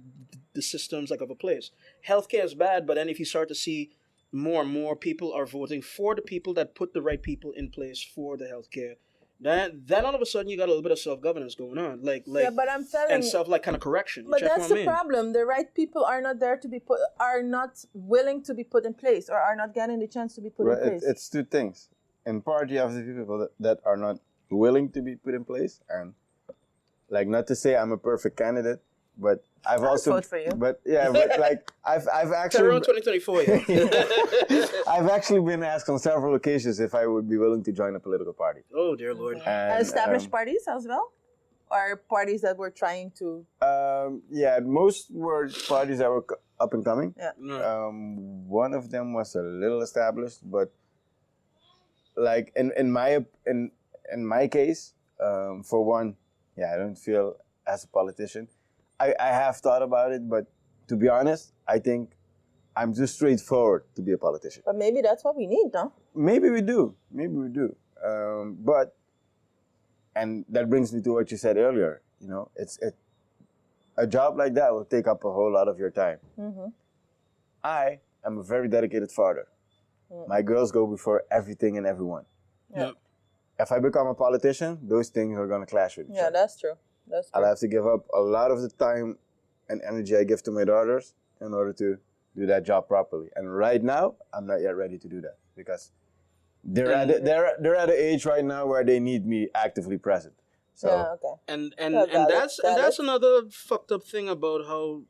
Speaker 4: the systems like of a place. Healthcare is bad, but then if you start to see more and more people are voting for the people that put the right people in place for the healthcare, then all of a sudden you got a little bit of self-governance going on, like
Speaker 5: Yeah, but I'm telling
Speaker 4: and
Speaker 5: you.
Speaker 4: self like kind of correction. You
Speaker 5: But
Speaker 4: check
Speaker 5: that's
Speaker 4: what I
Speaker 5: the
Speaker 4: mean?
Speaker 5: problem. The right people are not there to be put, are not willing to be put in place, or are not getting the chance to be put in place.
Speaker 3: It's two things. In part, you have the people that are not willing to be put in place, and like, not to say I'm a perfect candidate, but I've
Speaker 5: I'll
Speaker 3: also,
Speaker 5: vote for you.
Speaker 3: but yeah, but like I've
Speaker 4: Tyrone
Speaker 3: actually
Speaker 4: 2024. Yeah.
Speaker 3: I've actually been asked on several occasions if I would be willing to join a political party.
Speaker 4: Oh dear Lord.
Speaker 3: And,
Speaker 5: Established parties as well, or parties that were trying to.
Speaker 3: yeah, most were parties that were up and coming.
Speaker 5: Yeah.
Speaker 3: One of them was a little established, but like in my case, for one, yeah, I don't feel as a politician. I have thought about it, but to be honest, I think I'm too straightforward to be a politician.
Speaker 5: But maybe that's what we need, no?
Speaker 3: Maybe we do. But, and that brings me to what you said earlier. You know, a job like that will take up a whole lot of your time.
Speaker 5: Mm-hmm.
Speaker 3: I am a very dedicated father. My girls go before everything and everyone.
Speaker 5: Yeah.
Speaker 3: If I become a politician, those things are going to clash with each
Speaker 5: Yeah,
Speaker 3: other.
Speaker 5: that's true. That's true.
Speaker 3: I'll have to give up a lot of the time and energy I give to my daughters in order to do that job properly. And right now, I'm not yet ready to do that because they're at an age right now where they need me actively present. So
Speaker 5: Yeah, okay.
Speaker 4: And
Speaker 5: Yeah,
Speaker 4: that's
Speaker 5: got
Speaker 4: that's
Speaker 5: it.
Speaker 4: another fucked up thing about how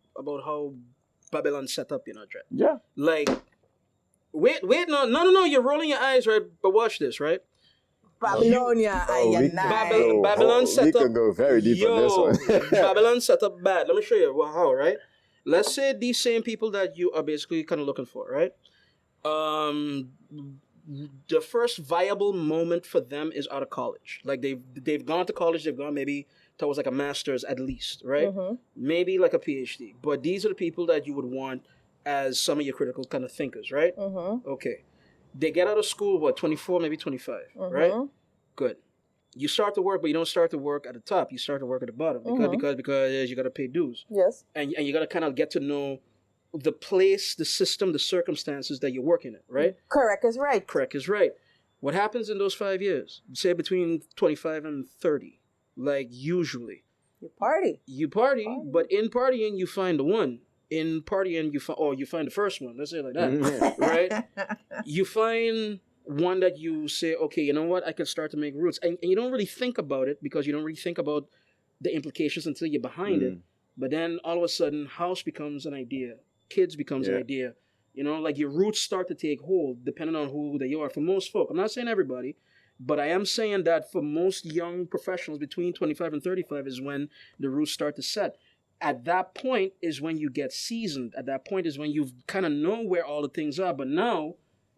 Speaker 4: Babylon set up, Dre.
Speaker 3: yeah,
Speaker 4: Like, wait, no, you're rolling your eyes, right? But watch this, right?
Speaker 5: Babylonia,
Speaker 4: Babylon set
Speaker 3: we
Speaker 4: up.
Speaker 3: could go very deep on this one.
Speaker 4: Babylon set up bad. Let me show you how, right? Let's say these same people that you are basically kind of looking for, right? The first viable moment for them is out of college. Like they've gone to college, they've gone maybe towards like a master's at least, right?
Speaker 5: Mm-hmm.
Speaker 4: Maybe like a PhD. But these are the people that you would want as some of your critical kind of thinkers, right?
Speaker 5: Mm-hmm.
Speaker 4: Okay. They get out of school, 24, maybe 25, right? Good. You start to work, but you don't start to work at the top. You start to work at the bottom because you got to pay dues.
Speaker 5: Yes.
Speaker 4: And you got to kind of get to know the place, the system, the circumstances that you're working in, right?
Speaker 5: Correct is right.
Speaker 4: Correct is right. What happens in those 5 years? Say between 25 and 30, like usually.
Speaker 5: You party.
Speaker 4: Party, but in partying, you find the one. In partying, you find the first one. Let's say it like that, right? You find one that you say, okay, you know what? I can start to make roots. And you don't really think about it because you don't really think about the implications until you're behind it. But then all of a sudden, house becomes an idea. Kids becomes an idea. You know, like your roots start to take hold depending on who they are. For most folk, I'm not saying everybody, but I am saying that for most young professionals between 25 and 35 is when the roots start to set. At that point is when you get seasoned. At that point is when you kind of know where all the things are. But now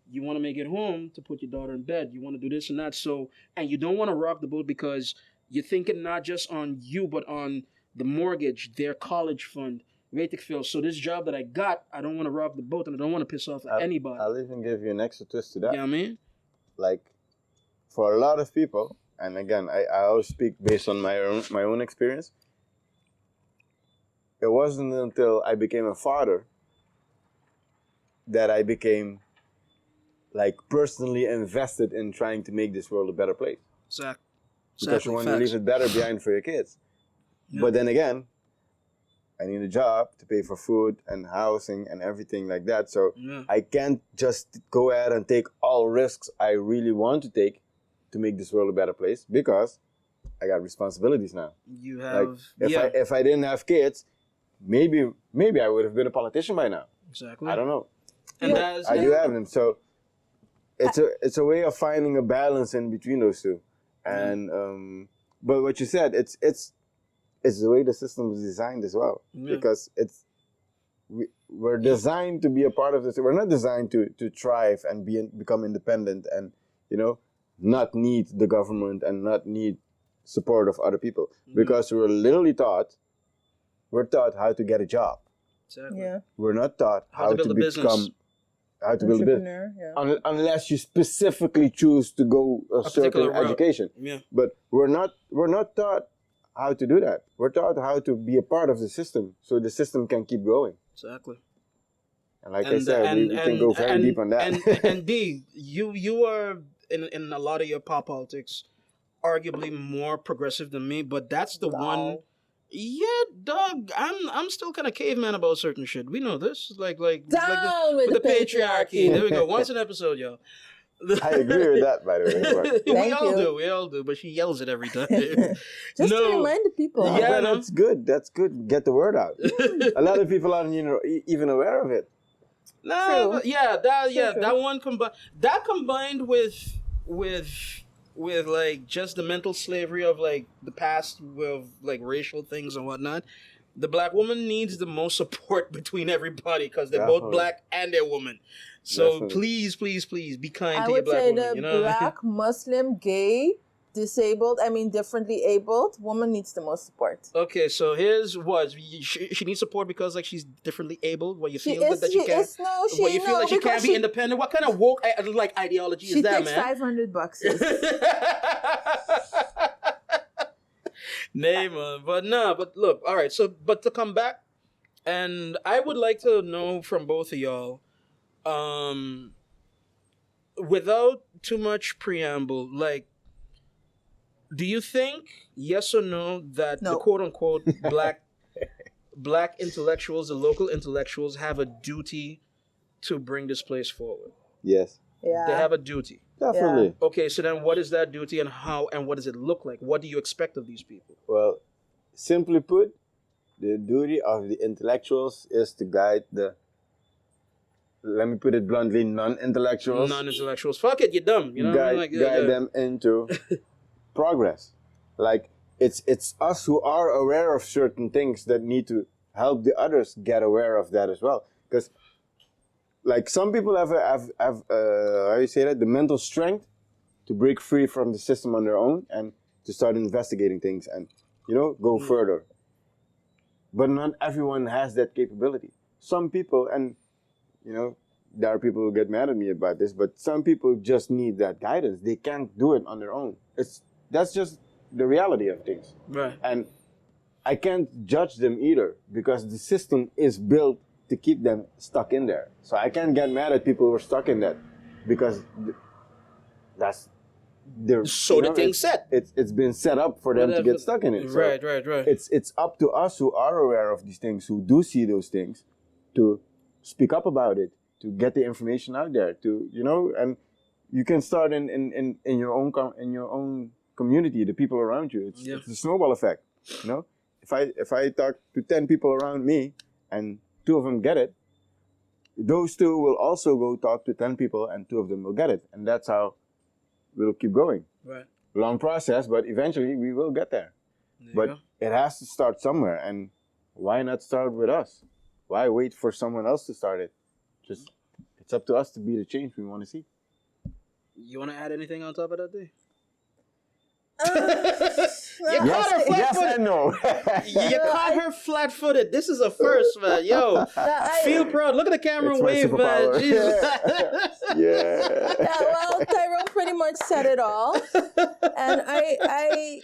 Speaker 4: you want to make it home to put your daughter in bed. You want to do this and that. So, and you don't want to rock the boat because you're thinking not just on you, but on the mortgage, their college fund, Ratikville. So this job that I got, I don't want to rock the boat and I don't want to piss off anybody.
Speaker 3: I'll even give you an extra twist to that.
Speaker 4: You know what I mean?
Speaker 3: Like, for a lot of people, and again, I always speak based on my own experience. It wasn't until I became a father that I became like personally invested in trying to make this world a better place.
Speaker 4: Exactly.
Speaker 3: Because you want to leave it better behind for your kids. Yeah. But then again, I need a job to pay for food and housing and everything like that. So I can't just go ahead and take all risks I really want to take to make this world a better place because I got responsibilities now.
Speaker 4: You have,
Speaker 3: like, if I didn't have kids, maybe I would have been a politician by now.
Speaker 4: Exactly.
Speaker 3: I don't know.
Speaker 4: And
Speaker 3: I do have them. So it's a way of finding a balance in between those two. And but what you said, it's the way the system is designed as well. Because we're designed to be a part of this. We're not designed to thrive and become independent and, you know, not need the government and not need support of other people. Because we're taught how to get a job.
Speaker 4: Exactly.
Speaker 5: Yeah.
Speaker 3: We're not taught how to build a business. Unless you specifically choose to go a certain education.
Speaker 4: Yeah.
Speaker 3: But we're not taught how to do that. We're taught how to be a part of the system so the system can keep going.
Speaker 4: Exactly.
Speaker 3: And like I said, we can go very deep on that.
Speaker 4: And D, you are in a lot of your pop politics arguably more progressive than me, but that's the one. Yeah, dog. I'm still kind of caveman about certain shit. We know this,
Speaker 5: Down
Speaker 4: with
Speaker 5: with
Speaker 4: the
Speaker 5: the
Speaker 4: patriarchy. There we go. Once an episode, yo.
Speaker 3: I agree with that, by the way. But,
Speaker 4: we
Speaker 5: Thank
Speaker 4: all
Speaker 5: you.
Speaker 4: do. We all do. But she yells it every time.
Speaker 5: Just to
Speaker 4: No.
Speaker 5: remind the people.
Speaker 4: Yeah,
Speaker 3: but
Speaker 4: no.
Speaker 3: that's good. That's good. Get the word out. A lot of people aren't even aware of it.
Speaker 4: No,
Speaker 5: True.
Speaker 4: but
Speaker 5: True.
Speaker 4: that one combined with like just the mental slavery of like the past with like racial things and whatnot. The black woman needs the most support between everybody because they're both
Speaker 3: Definitely.
Speaker 4: black and they're women. So
Speaker 3: Definitely.
Speaker 4: please be kind
Speaker 5: I
Speaker 4: to your
Speaker 5: would
Speaker 4: black
Speaker 5: say
Speaker 4: woman.
Speaker 5: the
Speaker 4: You know what I mean?
Speaker 5: black, Muslim, gay, disabled, differently abled woman needs the most support.
Speaker 4: Okay, so here's what she needs support because like she's differently abled. What you
Speaker 5: She
Speaker 4: feel
Speaker 5: is,
Speaker 4: that she
Speaker 5: she
Speaker 4: can't.
Speaker 5: is, no, she
Speaker 4: What you feel
Speaker 5: no,
Speaker 4: like she can't
Speaker 5: because
Speaker 4: be independent. What kind of woke like ideology
Speaker 5: she
Speaker 4: is that,
Speaker 5: takes
Speaker 4: man?
Speaker 5: $500.
Speaker 4: Nay, man. But look, all right. So, but to come back, and I would like to know from both of y'all, without too much preamble, like, do you think, yes or no, that the
Speaker 5: No.
Speaker 4: quote unquote black intellectuals, the local intellectuals, have a duty to bring this place forward?
Speaker 3: Yes,
Speaker 5: Yeah.
Speaker 4: They have a duty.
Speaker 3: definitely.
Speaker 4: Okay, so then what is that duty and how and what does it look like? What do you expect of these people?
Speaker 3: Well, simply put, the duty of the intellectuals is to guide the, let me put it bluntly, non-intellectuals.
Speaker 4: Non-intellectuals. Fuck it, you're dumb. You know what I mean? Like,
Speaker 3: guide them into progress. Like it's us who are aware of certain things that need to help the others get aware of that as well. Because like some people have how you say that, the mental strength to break free from the system on their own and to start investigating things and go further. But not everyone has that capability. Some people, and there are people who get mad at me about this, but some people just need that guidance. They can't do it on their own. That's just the reality of things.
Speaker 4: Right.
Speaker 3: And I can't judge them either because the system is built to keep them stuck in there. So I can't get mad at people who are stuck in that because that's their.
Speaker 4: So the thing's set.
Speaker 3: It's been set up for them to get stuck in it. So
Speaker 4: Right.
Speaker 3: it's up to us who are aware of these things, who do see those things, to speak up about it, to get the information out there, and you can start in your own community, the people around you. It's the snowball effect. If I talk to 10 people around me and 2 of them get it, those 2 will also go talk to 10 people and 2 of them will get it, and that's how we'll keep going.
Speaker 4: Right.
Speaker 3: Long process, but eventually we will get there. But it has to start somewhere, and why not start with us? Why wait for someone else to start it? Just it's up to us to be the change we want to see.
Speaker 4: You want to add anything on top of that, day?
Speaker 3: Yes and no.
Speaker 4: You caught her flat-footed. This is a first, man. Yo, feel proud. Look at the camera
Speaker 3: It's
Speaker 4: and
Speaker 3: my
Speaker 4: wave, man.
Speaker 3: superpower.
Speaker 4: Jesus.
Speaker 3: Yeah.
Speaker 5: Well, Tyrone pretty much said it all, and I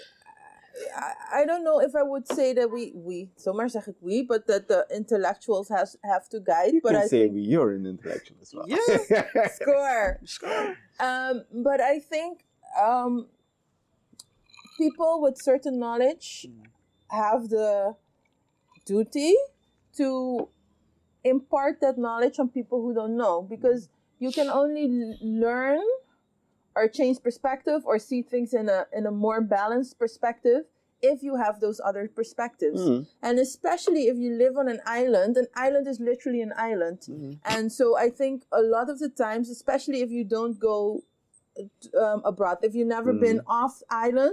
Speaker 5: don't know if I would say that we zomaar zeg ik we, but that the intellectuals have to guide.
Speaker 3: You
Speaker 5: but
Speaker 3: can
Speaker 5: I
Speaker 3: say
Speaker 5: think,
Speaker 3: you're an intellectual as well.
Speaker 4: Yeah.
Speaker 5: score. But I think people with certain knowledge have the duty to impart that knowledge on people who don't know, because you can only learn or change perspective or see things in a more balanced perspective if you have those other perspectives. And especially if you live on an island is literally an island. And so I think a lot of the times, especially if you don't go abroad, if you've never been off island,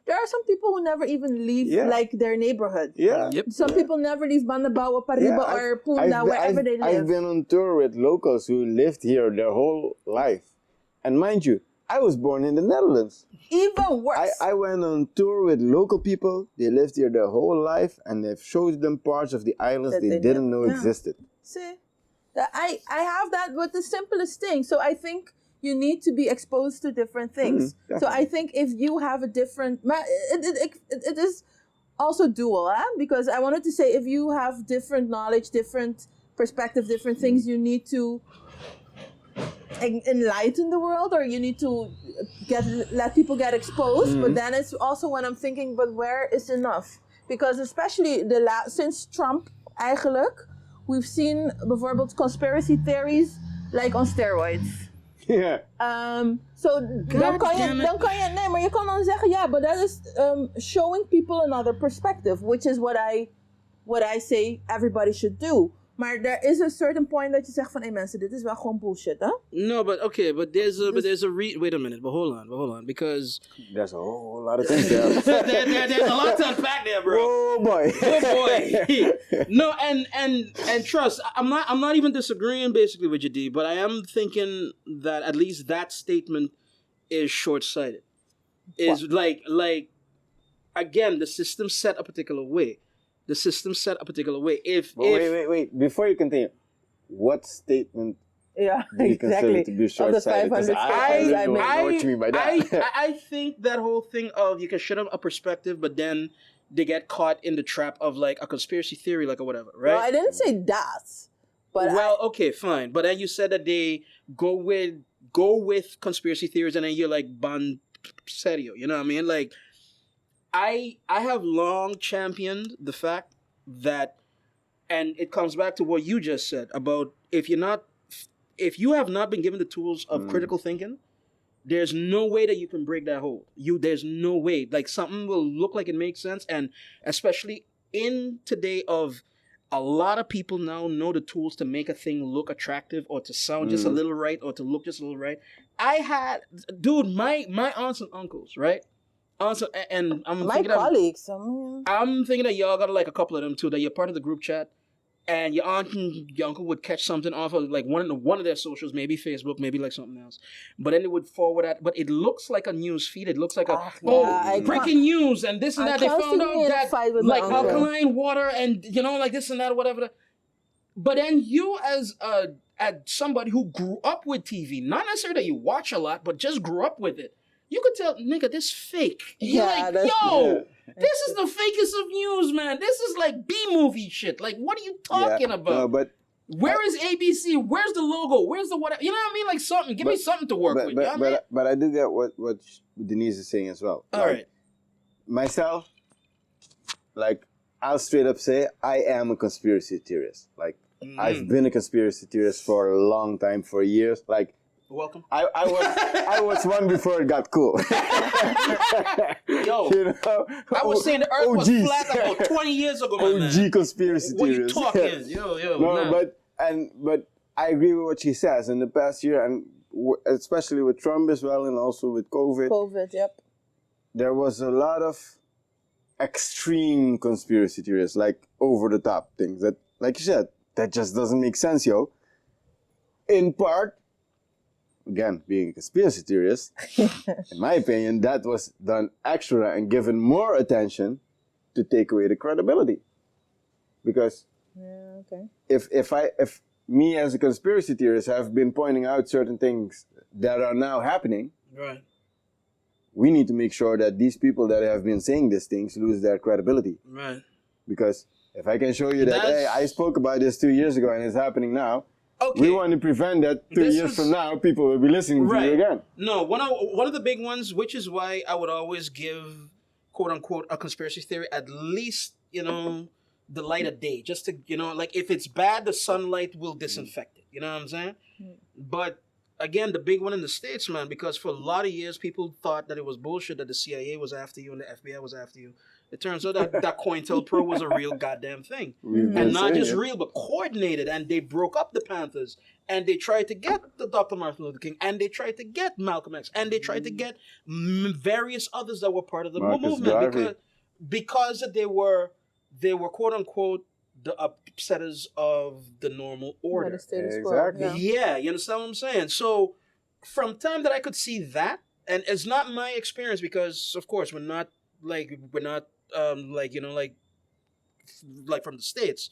Speaker 5: there are some people who never even leave like their neighborhood.
Speaker 3: Yeah.
Speaker 4: Yep.
Speaker 5: Some people never leave Bandabawa, Pariba, or Punda, wherever they live.
Speaker 3: I've been on tour with locals who lived here their whole life. And mind you, I was born in the Netherlands.
Speaker 5: Even worse.
Speaker 3: I went on tour with local people. They lived here their whole life, and they've showed them parts of the islands
Speaker 5: That
Speaker 3: they
Speaker 5: they
Speaker 3: didn't know
Speaker 5: never-
Speaker 3: existed.
Speaker 5: See, I have that with the simplest thing. So I think you need to be exposed to different things. So
Speaker 3: definitely.
Speaker 5: I think if you have a different, it is also dual, because I wanted to say if you have different knowledge, different perspective, different things, you need to enlighten the world, or you need to let people get exposed, but then it's also when I'm thinking, but where is enough? Because especially since Trump eigenlijk, we've seen bijvoorbeeld conspiracy theories like on steroids.
Speaker 3: Yeah.
Speaker 5: So dan kan je, nee, maar je kan dan zeggen, ja, but that is showing people another perspective, which is what I say everybody should do. Maar there is a certain point dat je zegt van, hey mensen, dit is wel gewoon bullshit, hè?
Speaker 4: No, but okay, but there's a wait a minute, but hold on, because
Speaker 3: There's a whole lot of things there.
Speaker 4: there's a lot to unpack there, bro.
Speaker 3: Oh boy.
Speaker 4: Oh boy. No, and trust, I'm not even disagreeing basically with you, D, but I am thinking that at least that statement is short-sighted. Is like again, the system set a particular way.
Speaker 3: Wait. Before you continue, what statement
Speaker 5: Yeah,
Speaker 3: do you consider to be short-sighted?
Speaker 5: Of the 500
Speaker 3: I really don't know what you mean by that.
Speaker 4: I think that whole thing of you can shut up a perspective, but then they get caught in the trap of like a conspiracy theory, like or whatever, right?
Speaker 5: Well, I didn't say that, but
Speaker 4: okay, fine. But then you said that they go with conspiracy theories, and then you're like ban serio. You know what I mean? Like, I have long championed the fact that, and it comes back to what you just said about if you have not been given the tools of critical thinking, there's no way that you can break that hold. There's no way. Like, something will look like it makes sense, and especially in today of a lot of people now know the tools to make a thing look attractive or to sound just a little right or to look just a little right. My aunts and uncles, right? Also, and I'm
Speaker 5: my
Speaker 4: thinking
Speaker 5: colleagues.
Speaker 4: I'm thinking that y'all got like a couple of them too. That you're part of the group chat, and your aunt and your uncle would catch something off of like one of their socials, maybe Facebook, maybe like something else. But then they would forward that. But it looks like a news feed. It looks like breaking news and this and that. They found out that like alkaline water and like this and that or whatever. But then you as somebody who grew up with TV, not necessarily that you watch a lot, but just grew up with it. You could tell, nigga, this fake. You're like, yo, this is the fakest of news, man. This is like B-movie shit. Like, what are you talking about?
Speaker 3: No, but
Speaker 4: where is ABC? Where's the logo? Where's the whatever? You know what I mean? Like something. Give me something to work with.
Speaker 3: But I do get what Denise is saying as well.
Speaker 4: All right.
Speaker 3: Myself, like, I'll straight up say I am a conspiracy theorist. Like, I've been a conspiracy theorist for a long time, for years. Like,
Speaker 4: welcome.
Speaker 3: I was one before it got cool.
Speaker 4: Yo, I was saying the Earth was flat about 20 years ago, man.
Speaker 3: OG conspiracy theorist.
Speaker 4: What you talking? Yo.
Speaker 3: No, but I agree with what she says. In the past year, and especially with Trump as well, and also with COVID.
Speaker 5: Yep.
Speaker 3: There was a lot of extreme conspiracy theories, like over the top things that, like you said, that just doesn't make sense, yo. In part. Again, being a conspiracy theorist, in my opinion, that was done extra and given more attention to take away the credibility. Because if me as a conspiracy theorist have been pointing out certain things that are now happening,
Speaker 4: right,
Speaker 3: we need to make sure that these people that have been saying these things lose their credibility.
Speaker 4: Right.
Speaker 3: Because if I can show you that, hey, I spoke about this 2 years ago and it's happening now, okay. We want to prevent that 2 years from now, people will be listening to you again.
Speaker 4: No, one of the big ones, which is why I would always give, quote unquote, a conspiracy theory at least, the light of day. Just to, like if it's bad, the sunlight will disinfect it. You know what I'm saying? But again, the big one in the States, man, because for a lot of years, people thought that it was bullshit that the CIA was after you and the FBI was after you. It turns out that COINTELPRO was a real goddamn thing. And not just real, but coordinated. And they broke up the Panthers. And they tried to get the Dr. Martin Luther King. And they tried to get Malcolm X. And they tried to get various others that were part of the movement. Because they were quote unquote the upsetters of the normal order.
Speaker 3: Exactly.
Speaker 4: Yeah, you understand what I'm saying? So from time that I could see that, and it's not my experience because, of course, we're not from the States.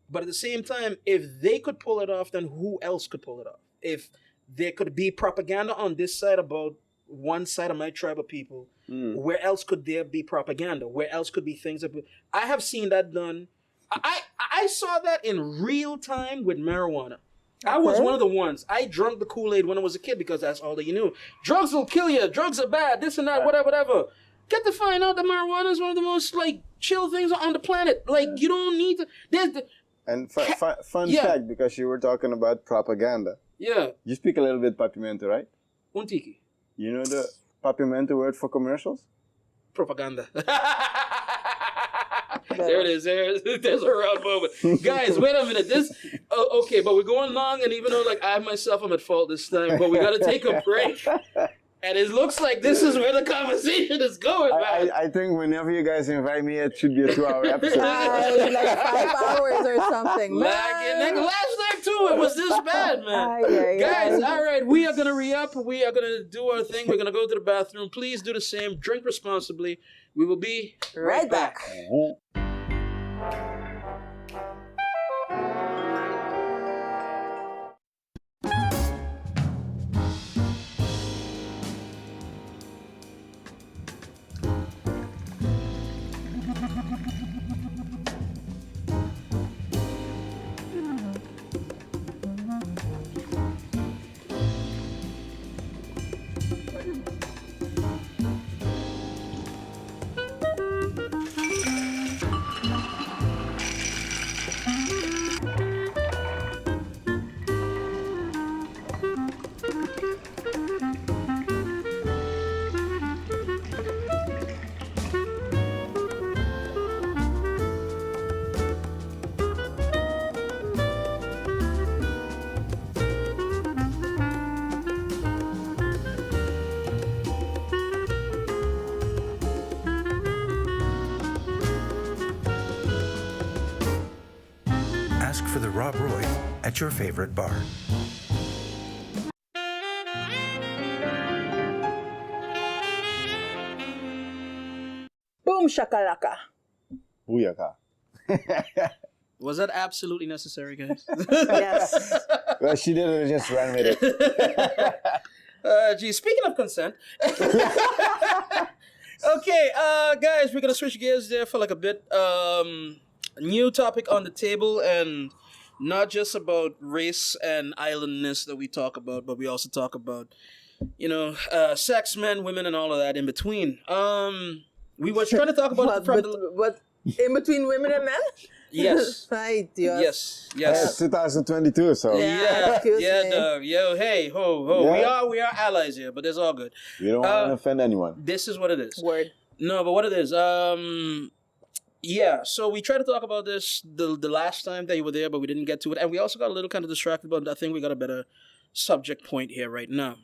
Speaker 4: But at the same time, if they could pull it off, then who else could pull it off? If there could be propaganda on this side about one side of my tribe of people, where else could there be propaganda? Where else could be things that... I have seen that done. I saw that in real time with marijuana. I was one of the ones. I drank the Kool-Aid when I was a kid because that's all that you knew. Drugs will kill you. Drugs are bad. This and that, whatever. Get to find out that marijuana is one of the most, like, chill things on the planet. Like, you don't need to...
Speaker 3: And fun fact, because you were talking about propaganda.
Speaker 4: Yeah.
Speaker 3: You speak a little bit Papiamento, right?
Speaker 4: Un tiki.
Speaker 3: You know the Papiamento word for commercials?
Speaker 4: Propaganda. There it is. There's a round moment. Guys, wait a minute. Okay, but we're going long, and even though, like, I myself am at fault this time, but we got to take a break. And it looks like this is where the conversation is going, man.
Speaker 3: I think whenever you guys invite me, it should be a 2-hour episode.
Speaker 5: Like 5 hours or something.
Speaker 4: Like, last time, too, it was this bad, man. Guys, all right, we are going to re-up. We are going to do our thing. We're going to go to the bathroom. Please do the same. Drink responsibly. We will be right back.
Speaker 6: Ask for the Rob Roy at your favorite bar.
Speaker 5: Boom shakalaka.
Speaker 3: Booyaka.
Speaker 4: Was that absolutely necessary, guys?
Speaker 5: Yes.
Speaker 3: Well, she didn't just run with it.
Speaker 4: Gee, speaking of consent. Okay, guys, we're going to switch gears there for like a bit. New topic on the table, and not just about race and islandness that we talk about, but we also talk about, sex, men, women, and all of that in between. We were trying to talk about
Speaker 5: what in between women and men?
Speaker 4: Yes.
Speaker 5: Ay, Dios.
Speaker 4: Yes.
Speaker 3: It's 2022, so
Speaker 5: Excuse me.
Speaker 4: Dog. Yo, hey, ho.
Speaker 3: Yeah.
Speaker 4: We are allies here, but it's all good.
Speaker 3: we don't want to offend anyone.
Speaker 4: This is what it is.
Speaker 5: Word.
Speaker 4: No, but what it is, yeah, so we tried to talk about this the last time that you were there, but we didn't get to it. And we also got a little kind of distracted, but I think we got a better subject point here right now.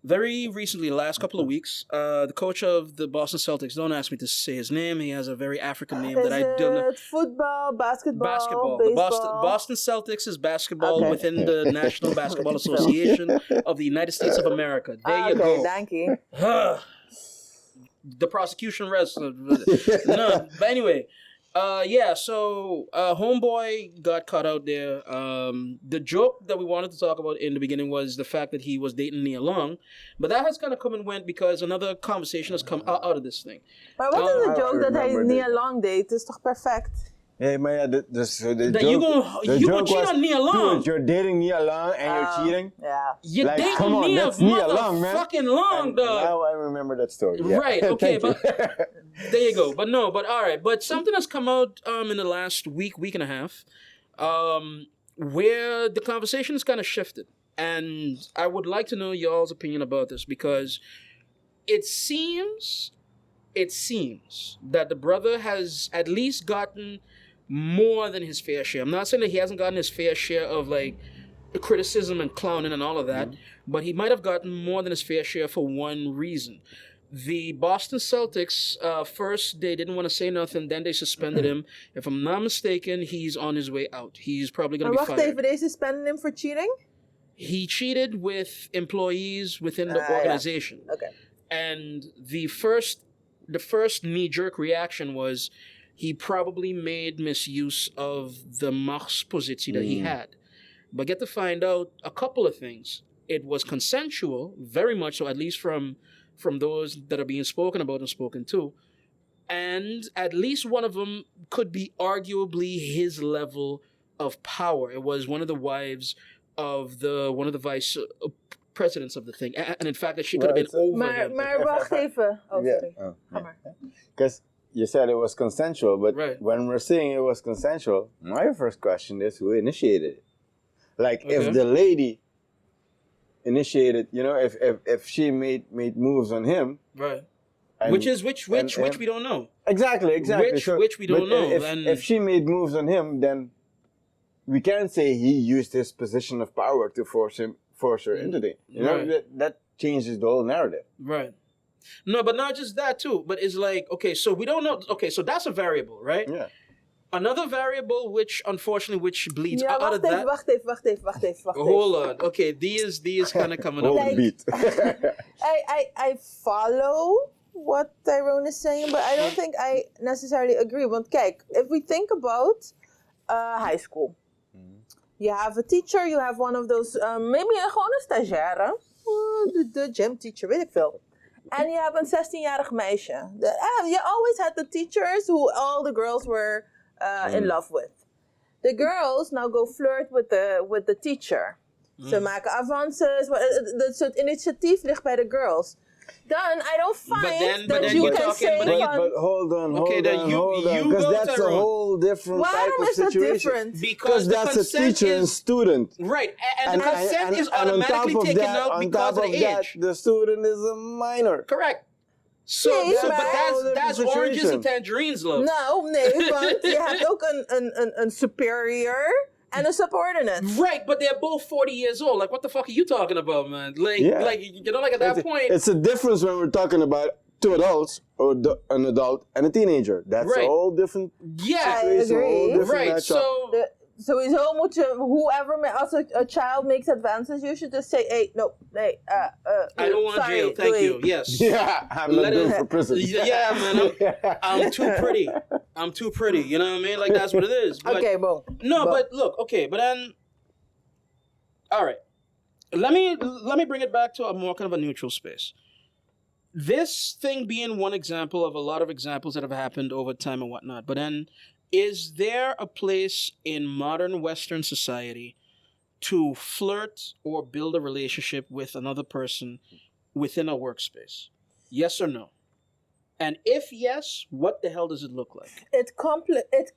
Speaker 4: Very recently, the last couple of weeks, the coach of the Boston Celtics, don't ask me to say his name, he has a very African name that I don't know.
Speaker 5: Football, basketball,
Speaker 4: The
Speaker 5: baseball?
Speaker 4: Boston Celtics is basketball within the National Basketball Association of the United States of America. There you go.
Speaker 5: Thank you.
Speaker 4: The prosecution rests. No, but anyway, so homeboy got caught out there. The joke that we wanted to talk about in the beginning was the fact that he was dating Nia Long, but that has kind of come and went because another conversation has come out of this thing.
Speaker 5: Maar wat is de
Speaker 3: I
Speaker 5: joke dat hij
Speaker 3: remember
Speaker 5: Nia
Speaker 3: that.
Speaker 5: Long deed? Het is toch perfect?
Speaker 3: Hey, maar ja, the
Speaker 4: That
Speaker 3: joke,
Speaker 4: you gonna cheat on Nia Long.
Speaker 3: Dude, you're dating Nia Long and you're cheating?
Speaker 5: Ja.
Speaker 4: You
Speaker 3: Like,
Speaker 4: dating
Speaker 3: come on,
Speaker 4: Nia
Speaker 3: that's Nia Long, man.
Speaker 4: motherfucking Long,
Speaker 3: And
Speaker 4: dog.
Speaker 3: now I remember that story. Yeah.
Speaker 4: Right, okay,
Speaker 3: Thank you.
Speaker 4: but there you go. But all right. But something has come out in the last week and a half, where the conversation has kind of shifted. And I would like to know y'all's opinion about this because it seems that the brother has at least gotten more than his fair share. I'm not saying that he hasn't gotten his fair share of like criticism and clowning and all of that, but he might have gotten more than his fair share for one reason. The Boston Celtics, first they didn't want to say nothing, then they suspended him. If I'm not mistaken, he's on his way out. He's probably going to be
Speaker 5: Maar wacht
Speaker 4: fired.
Speaker 5: even, deze suspended him for cheating?
Speaker 4: He cheated with employees within the organization.
Speaker 5: Yeah. Okay.
Speaker 4: And the first knee-jerk reaction was he probably made misuse of the machtspositie that he had. But get to find out a couple of things. It was consensual, very much so, at least from those that are being spoken about and spoken to. And at least one of them could be arguably his level of power. It was one of the wives of one of the vice presidents of the thing, and in fact, that she could have been over him.
Speaker 5: Maar wacht even. Oh, sorry. Ga maar.
Speaker 3: Because you said it was consensual, but
Speaker 4: Right.
Speaker 3: when we're saying it was consensual, my first question is who initiated it? Like, if the lady initiated, if she made moves on him,
Speaker 4: Right.
Speaker 3: and-
Speaker 4: Which
Speaker 3: and-
Speaker 4: we don't know.
Speaker 3: Exactly.
Speaker 4: Which we don't
Speaker 3: but
Speaker 4: know,
Speaker 3: If,
Speaker 4: then-
Speaker 3: if she made moves on him, then we can't say he used his position of power to force her into it.
Speaker 4: Right.
Speaker 3: That changes the whole narrative.
Speaker 4: Right. No, but not just that too. But it's like, okay, so we don't know. Okay, so that's a variable, right?
Speaker 3: Yeah.
Speaker 4: Another variable, which bleeds
Speaker 5: Ja,
Speaker 4: out of
Speaker 5: wacht
Speaker 4: that.
Speaker 5: even.
Speaker 4: Hold on. Okay, these kind of coming
Speaker 3: Hold
Speaker 4: up.
Speaker 3: the beat.
Speaker 5: I follow what Tyrone is saying, but I don't think I necessarily agree. Want kijk, if we think about high school, you have a teacher, you have one of those, maybe gewoon een stagiaire, de gym teacher, weet ik veel. En je hebt een 16-jarig meisje. You always had the teachers who all the girls were in love with. The girls now go flirt with the teacher. Ze maken avances. Dat soort initiatief ligt bij de girls. Then I don't find
Speaker 4: but
Speaker 5: that
Speaker 4: then
Speaker 5: you
Speaker 4: you're
Speaker 5: can
Speaker 4: talking-
Speaker 5: say
Speaker 4: but
Speaker 3: But,
Speaker 4: then
Speaker 5: van,
Speaker 3: but hold on,
Speaker 4: Okay, then
Speaker 3: hold
Speaker 4: you
Speaker 3: on, because
Speaker 4: go,
Speaker 3: that's a
Speaker 4: Tyrone.
Speaker 3: whole different type
Speaker 5: waarom
Speaker 3: of
Speaker 5: is that
Speaker 3: situation.
Speaker 5: different?
Speaker 4: Because the
Speaker 3: that's a
Speaker 4: consent
Speaker 3: teacher and
Speaker 4: is
Speaker 3: student.
Speaker 4: right, and consent is automatically taken out because of the age.
Speaker 3: The student is a minor.
Speaker 4: Correct. So,
Speaker 5: Nee,
Speaker 4: but
Speaker 5: maar-
Speaker 4: that's oranges and tangerines, love.
Speaker 5: Nou, nee, want je hebt ook een superior en een subordinate.
Speaker 4: Right, but they're both 40 years old. Like, what the fuck are you talking about, man? Like,
Speaker 3: Yeah.
Speaker 4: like at that point.
Speaker 3: It's a difference when we're talking about two adults or an adult and a teenager. That's
Speaker 4: Right.
Speaker 3: a whole different
Speaker 4: Yeah,
Speaker 5: I
Speaker 3: situation, a whole
Speaker 5: agree.
Speaker 3: different
Speaker 4: right.
Speaker 3: matchup.
Speaker 4: So,
Speaker 5: Sowieso moet je, als a child makes advances, you should just say, hey, no, hey,
Speaker 4: I don't want
Speaker 5: sorry,
Speaker 4: jail. Thank
Speaker 5: doei.
Speaker 4: you. Yes.
Speaker 3: Yeah, I'm not
Speaker 4: Let
Speaker 3: built
Speaker 4: it-
Speaker 3: for prison.
Speaker 4: Yeah, man. I'm too pretty. I'm too pretty. You know what I mean? Like, that's what it is. But,
Speaker 5: Okay, boom.
Speaker 4: No, but look, okay, but then, all right. Let me bring it back to a more kind of a neutral space. This thing being one example of a lot of examples that have happened over time and whatnot, but then, is there a place in modern Western society to flirt or build a relationship with another person within a workspace? Yes or no? And if yes, what the hell does it look like?
Speaker 5: It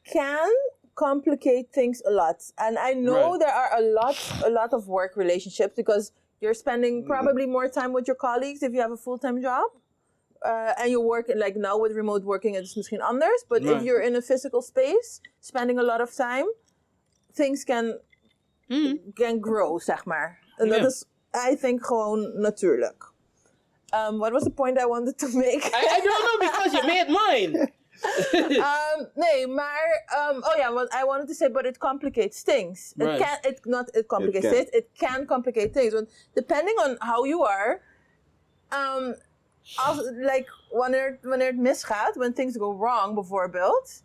Speaker 5: can complicate things a lot. And I know
Speaker 4: Right.
Speaker 5: there are a lot of work relationships because you're spending probably more time with your colleagues if you have a full-time job. And you work, like now with remote working, it's misschien anders. But if
Speaker 4: Right.
Speaker 5: you're in a physical space, spending a lot of time, things can grow, zeg maar. En dat
Speaker 4: Ja.
Speaker 5: is, I think, gewoon natuurlijk. What was the point I wanted to make?
Speaker 4: I don't know because you made mine.
Speaker 5: Nee, maar what I wanted to say, but it complicates things.
Speaker 4: Right.
Speaker 5: It complicates
Speaker 3: It can.
Speaker 5: things. It can complicate things. Want depending on how you are, wanneer het misgaat, when things go wrong, bijvoorbeeld,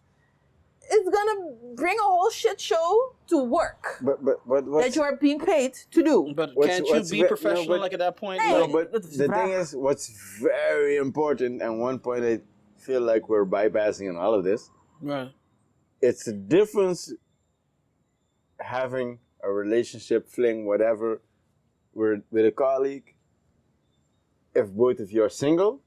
Speaker 5: it's gonna bring a whole shit show to work
Speaker 3: But
Speaker 5: that
Speaker 3: what's,
Speaker 5: you are being paid to do.
Speaker 4: But
Speaker 3: What's-
Speaker 4: can't you
Speaker 3: what's
Speaker 4: be
Speaker 3: ve- no,
Speaker 4: professional
Speaker 3: but-
Speaker 4: like at that point?
Speaker 5: Hey.
Speaker 3: no,
Speaker 4: Like,
Speaker 3: but
Speaker 5: dat is
Speaker 3: the
Speaker 5: de
Speaker 3: thing
Speaker 5: vraag.
Speaker 3: is, what's very important, and one point I feel like we're bypassing in all of this,
Speaker 4: right.
Speaker 3: it's a difference having a relationship, fling, whatever, with a colleague, if both of you are single,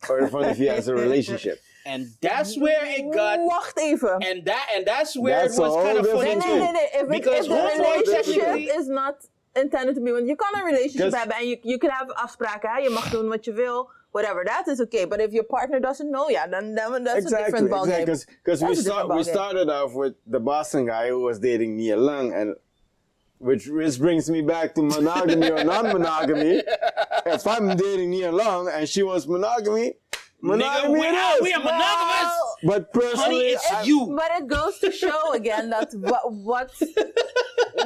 Speaker 3: or if one of you has a relationship.
Speaker 4: And that's where it got.
Speaker 5: Wacht even.
Speaker 4: And that's where
Speaker 3: That's
Speaker 4: it was
Speaker 3: a
Speaker 4: kind of
Speaker 3: whole
Speaker 4: funny
Speaker 3: different
Speaker 4: too.
Speaker 5: Nee.
Speaker 4: Because
Speaker 5: If the
Speaker 4: also
Speaker 5: relationship
Speaker 4: technically-
Speaker 5: is not intended to be, want je kan een relationship
Speaker 3: Just-
Speaker 5: hebben en you can have afspraken, hè? Je mag doen wat je wil, whatever, that is okay. But if your partner doesn't know, then that's a different ballgame.
Speaker 3: Because we started off with the Boston guy who was dating Nia Lang, and which brings me back to monogamy or non-monogamy. If I'm dating Nia Lang and she wants monogamy
Speaker 4: Nigga, we
Speaker 3: it
Speaker 4: are
Speaker 3: is.
Speaker 4: monogamous.
Speaker 3: But personally,
Speaker 4: Honey, it's
Speaker 3: I-
Speaker 4: you.
Speaker 5: But it goes to show again that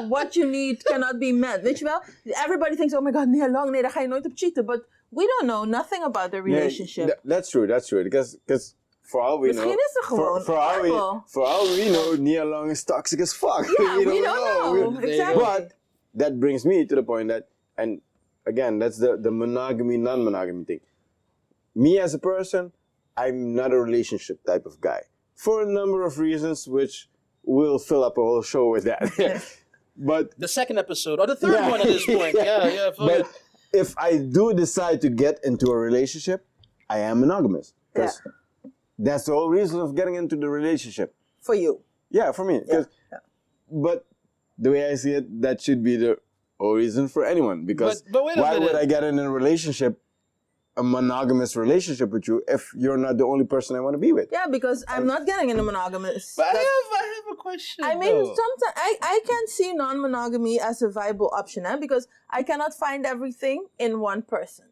Speaker 5: what you need cannot be met. Weet je wel? Everybody thinks, oh my god, nee, lang, nee, daar ga je nooit op cheaten. But we don't know nothing about the relationship.
Speaker 3: That's true. Because for all we
Speaker 5: Misschien
Speaker 3: know,
Speaker 5: is er gewoon
Speaker 3: for all we know, Nia Long is toxic as fuck.
Speaker 5: Yeah, we don't know.
Speaker 3: We-
Speaker 5: Exactly.
Speaker 3: But that brings me to the point that, and again, that's the monogamy, non-monogamy thing. Me as a person, I'm not a relationship type of guy. For a number of reasons, which we'll fill up a whole show with that. But
Speaker 4: The second episode or the third one at this point. Yeah.
Speaker 3: but if I do decide to get into a relationship, I am monogamous. Because that's the whole reason of getting into the relationship.
Speaker 5: For you.
Speaker 3: Yeah, for me. But the way I see it, that should be the whole reason for anyone. Because
Speaker 4: But wait a
Speaker 3: why
Speaker 4: minute.
Speaker 3: would I get in a relationship, a monogamous relationship with you, if you're not the only person I want to be with?
Speaker 5: Yeah, because I'm not getting into monogamous.
Speaker 4: But I have a question.
Speaker 5: I mean,
Speaker 4: though.
Speaker 5: sometimes I can see non-monogamy as a viable option, because I cannot find everything in one person.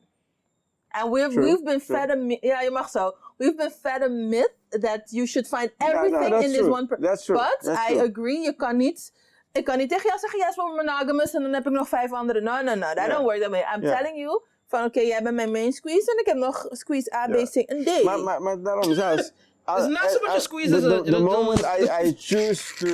Speaker 5: And we've been fed a myth. Yeah, je mag zo. We've been fed a myth that you should find everything in this one person.
Speaker 3: That's true.
Speaker 5: But
Speaker 3: That's
Speaker 5: I
Speaker 3: true.
Speaker 5: agree, ik kan niet tegen jou zeggen, yes, we're monogamous en dan heb ik nog 5 anderen. No, that don't work that way. I'm telling you, van oké, jij bent mijn main squeeze en ik heb nog squeeze A, B, C en D.
Speaker 3: Maar daarom zelfs.
Speaker 4: It's not so much a squeeze as a...
Speaker 3: The moment I choose to,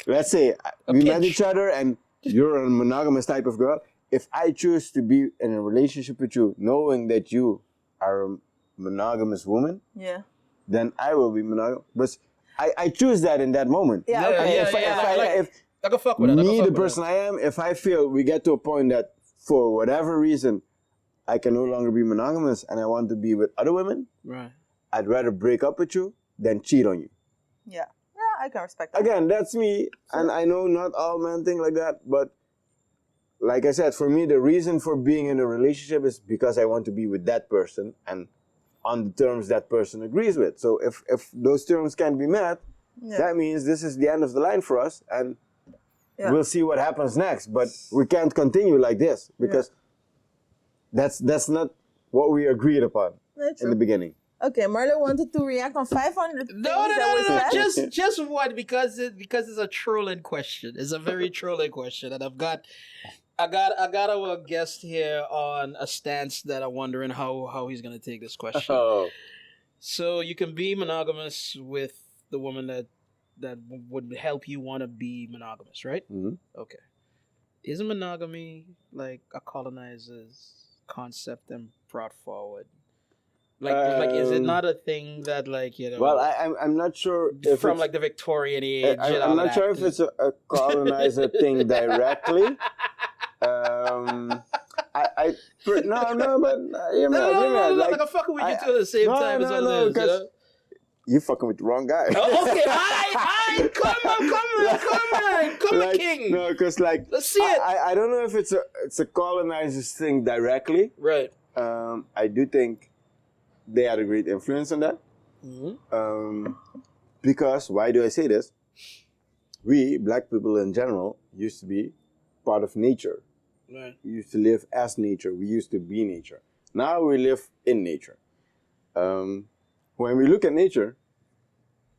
Speaker 3: let's say we met each other and you're a monogamous type of girl. If I choose to be in a relationship with you, knowing that you are a monogamous woman, then I will be monogamous. But I choose that in that moment.
Speaker 5: Yeah, okay.
Speaker 3: If
Speaker 4: I can fuck with that.
Speaker 3: me, the person I am, if I feel we get to a point that for whatever reason I can no longer be monogamous and I want to be with other women,
Speaker 4: Right.
Speaker 3: I'd rather break up with you than cheat on you.
Speaker 5: Yeah, I can respect that.
Speaker 3: Again, that's me, and I know not all men think like that, but like I said, for me, the reason for being in a relationship is because I want to be with that person and on the terms that person agrees with. So if those terms can't be met, that means this is the end of the line for us, and we'll see what happens next. But we can't continue like this because that's not what we agreed upon in the beginning.
Speaker 5: Okay, Marlo wanted to react on 500 things
Speaker 4: No. Just what? Because it's a trolling question. It's a very trolling question, and I got our guest here on a stance that I'm wondering how he's gonna take this question.
Speaker 3: Oh.
Speaker 4: So you can be monogamous with the woman that would help you want to be monogamous, right?
Speaker 3: Mm-hmm.
Speaker 4: Okay. Is monogamy like a colonizer's concept and brought forward? Like, is it not a thing that, like, you know?
Speaker 3: Well, I'm not sure if
Speaker 4: from
Speaker 3: it's,
Speaker 4: like the Victorian age.
Speaker 3: I'm not sure if it's a colonizer thing directly. No, but you're mad.
Speaker 4: Like I'm fucking with you two at the same time as all this.
Speaker 3: because you fucking with the wrong guy.
Speaker 4: Oh, okay, I come on, king.
Speaker 3: No, because like
Speaker 4: Let's see it.
Speaker 3: I don't know if it's a colonizer's thing directly.
Speaker 4: Right.
Speaker 3: I do think they had a great influence on that.
Speaker 4: Mm-hmm.
Speaker 3: Because why do I say this? We black people in general used to be part of nature.
Speaker 4: Right.
Speaker 3: We used to live as nature. We used to be nature. Now we live in nature. When we look at nature,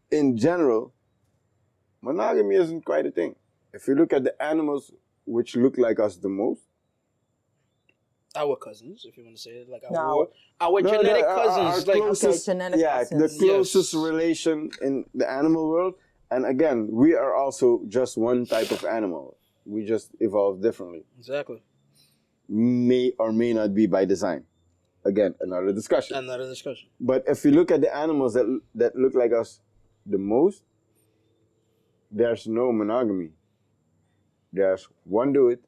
Speaker 3: in general, monogamy isn't quite a thing. If you look at the animals which look like us the most,
Speaker 4: Our cousins, if you want to say it, like
Speaker 5: No.
Speaker 4: our genetic cousins,
Speaker 3: our
Speaker 4: like
Speaker 3: closest,
Speaker 5: genetic
Speaker 3: yeah,
Speaker 5: cousins.
Speaker 3: the closest relation in the animal world. And again, we are also just one type of animal. We just evolved differently.
Speaker 4: exactly.
Speaker 3: May or may not be by design. Again, another discussion.
Speaker 4: Another discussion.
Speaker 3: But if you look at the animals that look like us the most, there's no monogamy. There's one dude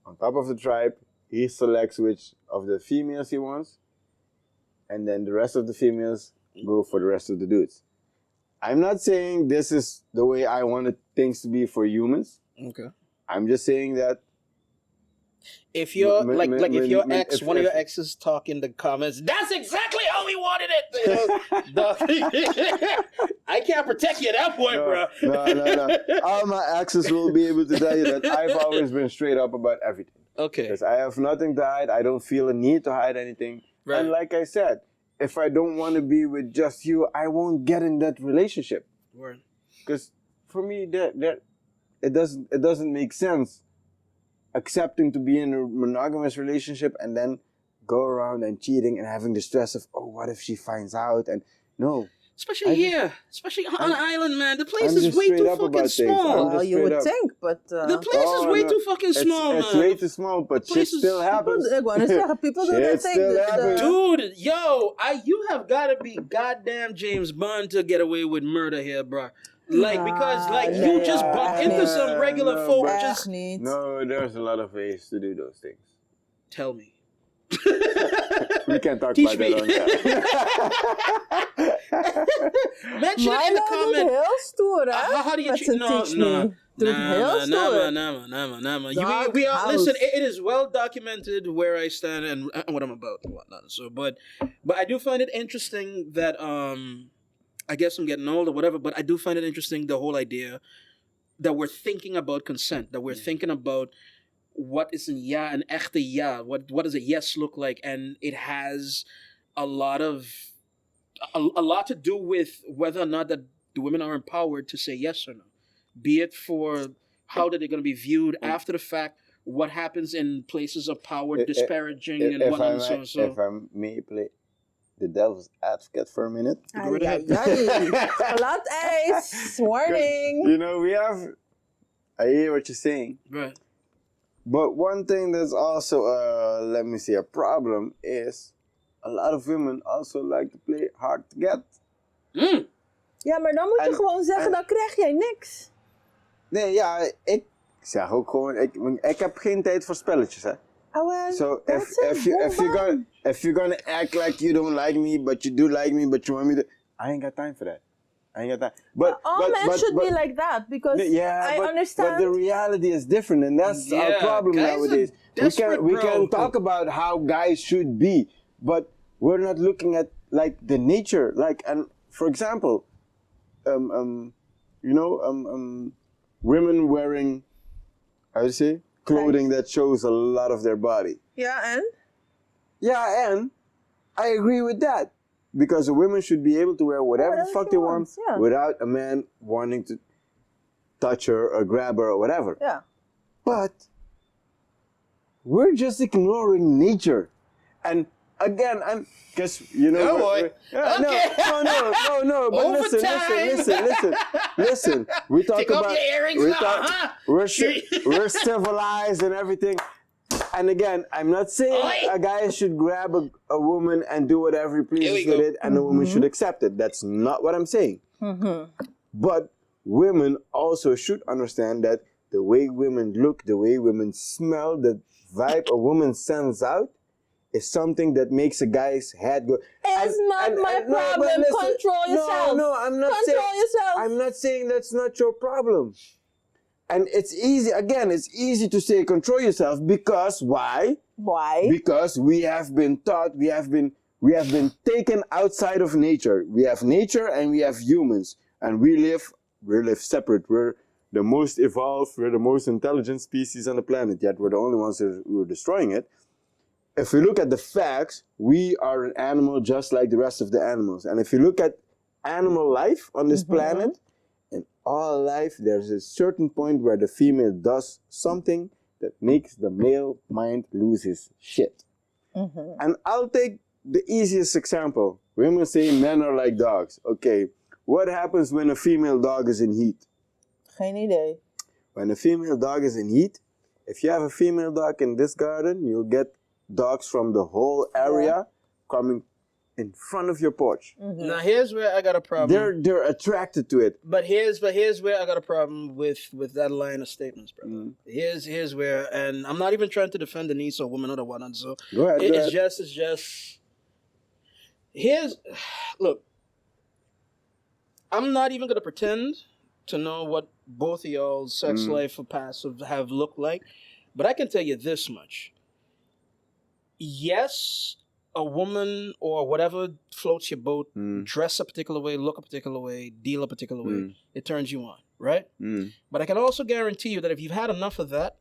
Speaker 3: on top of the tribe. He selects which of the females he wants, and then the rest of the females go for the rest of the dudes. I'm not saying this is the way I wanted things to be for humans.
Speaker 4: Okay.
Speaker 3: I'm just saying that
Speaker 4: If your if your ex,
Speaker 3: if-
Speaker 4: one of your
Speaker 3: if-
Speaker 4: exes talk in the comments, that's exactly how we wanted it. You know? Dog. I can't protect you at that point, bro.
Speaker 3: No. All my exes will be able to tell you that I've always been straight up about everything.
Speaker 4: Okay.
Speaker 3: Because I have nothing to hide. I don't feel a need to hide anything.
Speaker 4: Right.
Speaker 3: And like I said, if I don't want to be with just you, I won't get in that relationship.
Speaker 4: Word.
Speaker 3: Because for me, it doesn't make sense accepting to be in a monogamous relationship and then go around and cheating and having the stress of, oh, what if she finds out? And no.
Speaker 4: Especially here, especially on an island, man. The place
Speaker 3: I'm
Speaker 4: is
Speaker 3: just
Speaker 4: way
Speaker 3: straight
Speaker 4: too
Speaker 3: up
Speaker 4: fucking
Speaker 3: about things.
Speaker 4: small.
Speaker 3: I'm
Speaker 5: Well, you
Speaker 3: straight
Speaker 5: would
Speaker 3: up.
Speaker 5: think, but
Speaker 4: The place is way too fucking small,
Speaker 3: it's
Speaker 4: man.
Speaker 3: way too small, but shit
Speaker 4: place is-
Speaker 3: still happens.
Speaker 5: people do their
Speaker 3: Shit
Speaker 5: thing.
Speaker 3: still happens.
Speaker 4: Dude, yo, you have got to be goddamn James Bond to get away with murder here, bro. Like, because, like, you just bump into some regular
Speaker 3: no,
Speaker 4: folk,
Speaker 3: but-
Speaker 4: just
Speaker 3: No, there's a lot of ways to do those things.
Speaker 4: tell me.
Speaker 3: We can't talk
Speaker 4: Teach
Speaker 3: about
Speaker 4: me.
Speaker 3: that on
Speaker 4: Mention it in the
Speaker 5: Milo doet
Speaker 4: comment.
Speaker 5: heel stoer, hè?
Speaker 4: How do you
Speaker 5: Met
Speaker 4: treat?
Speaker 5: zijn
Speaker 4: No,
Speaker 5: teach
Speaker 4: no.
Speaker 5: me. Doet heel stoer.
Speaker 4: Nama.
Speaker 5: Dog house.
Speaker 4: Listen. It is well documented where I stand and what I'm about and whatnot. So, but I do find it interesting that I guess I'm getting old or whatever. But I do find it interesting the whole idea that we're thinking about consent, that we're thinking about what is een ja, een echte ja. What does a yes look like? And it has a lot to do with whether or not that the women are empowered to say yes or no. Be it for how that they're going to be viewed after the fact, what happens in places of power, disparaging and whatnot.
Speaker 3: If I may play the devil's advocate for a minute.
Speaker 4: Go right ahead.
Speaker 5: Glad ijs. Warning.
Speaker 3: You know, I hear what you're saying.
Speaker 4: Right.
Speaker 3: But one thing that's also, a problem is a lot of women also like to play hard to get.
Speaker 4: Mm.
Speaker 5: Ja, maar dan moet je gewoon zeggen, dan krijg jij niks.
Speaker 3: Nee, ja, ik zeg ook gewoon, ik heb geen tijd voor spelletjes, hè.
Speaker 5: Oh, well,
Speaker 3: So
Speaker 5: that's
Speaker 3: if you're gonna act like you don't like me, but you do like me, but you want me to, I ain't got time for that. I ain't got time. But
Speaker 5: all men should be like that because I understand.
Speaker 3: But the reality is different, and that's our problem
Speaker 4: guys are
Speaker 3: nowadays.
Speaker 4: desperate,
Speaker 3: We
Speaker 4: bro.
Speaker 3: can talk about how guys should be, but we're not looking at like the nature. Like, and for example, women wearing, how do you say, clothing that shows a lot of their body.
Speaker 5: Ja, en?
Speaker 3: Yeah, and I agree with that. Because a woman should be able to wear whatever the fuck they want
Speaker 5: yeah.
Speaker 3: without a man wanting to touch her or grab her or whatever.
Speaker 5: Ja.
Speaker 3: But we're just ignoring nature. And again, because, you know...
Speaker 4: Oh, boy.
Speaker 3: No, but listen. We talk
Speaker 4: Take
Speaker 3: about...
Speaker 4: off your earrings now,
Speaker 3: We're civilized and everything. And again, I'm not saying a guy should grab a woman and do whatever he pleases with it and the woman should accept it. That's not what I'm saying. But women also should understand that the way women look, the way women smell, the vibe a woman sends out is something that makes a guy's head go.
Speaker 5: It's not my problem. Control yourself.
Speaker 3: No, I'm not
Speaker 5: Control yourself.
Speaker 3: I'm not saying that's not your problem. And it's easy to say control yourself because why?
Speaker 5: Why?
Speaker 3: Because we have been taught, we have been taken outside of nature. We have nature and we have humans. And we live separate. We're the most evolved, we're the most intelligent species on the planet, yet we're the only ones who are destroying it. If we look at the facts, we are an animal just like the rest of the animals. And if you look at animal life on this planet, in all life, there's a certain point where the female does something that makes the male mind lose his shit. And I'll take the easiest example. Women say men are like dogs. Okay, what happens when a female dog is in heat?
Speaker 5: Geen idee.
Speaker 3: When a female dog is in heat, if you have a female dog in this garden, you'll get dogs from the whole area coming in front of your porch.
Speaker 4: Now here's where I got a problem.
Speaker 3: They're attracted to it.
Speaker 4: But here's where I got a problem with that line of statements, bro. Here's where, and I'm not even trying to defend Denise or woman or whatnot. So
Speaker 3: Go ahead.
Speaker 4: it's just. Look. I'm not even gonna pretend to know what both of y'all's sex life or past have looked like, but I can tell you this much. Yes, a woman or whatever floats your boat, dress a particular way, look a particular way, deal a particular way, it turns you on, right? But I can also guarantee you that if you've had enough of that,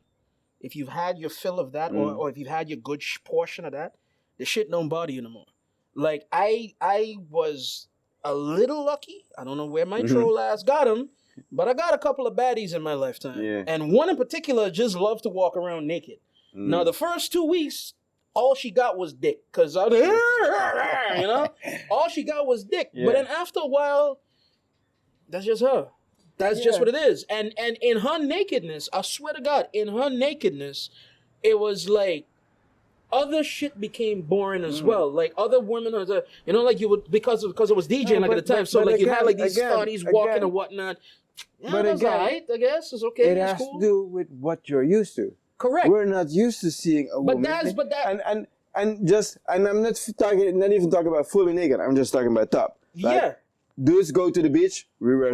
Speaker 4: if you've had your fill of that, or if you've had your good portion of that, the shit don't bother you no more. Like, I was a little lucky. I don't know where my troll ass got him, but I got a couple of baddies in my lifetime.
Speaker 3: Yeah.
Speaker 4: And one in particular just loved to walk around naked. Now, the first 2 weeks, all she got was dick. Because I was, you know? All she got was dick.
Speaker 3: Yeah.
Speaker 4: But then after a while, that's just her. That's just what it is. And in her nakedness, I swear to God, in her nakedness, it was like, other shit became boring as well. Like other women, like you would because it was DJing at the time. So like you had like these thotties walking and whatnot, Yeah,
Speaker 3: But
Speaker 4: that's
Speaker 3: again,
Speaker 4: alright, I guess. It's okay.
Speaker 3: it
Speaker 4: It's
Speaker 3: has
Speaker 4: cool.
Speaker 3: to do with what you're used to.
Speaker 4: Correct.
Speaker 3: We're not used to seeing a woman. And I'm not even talking about fully naked. I'm just talking about top. Like,
Speaker 4: Yeah.
Speaker 3: dudes go to the beach. We wear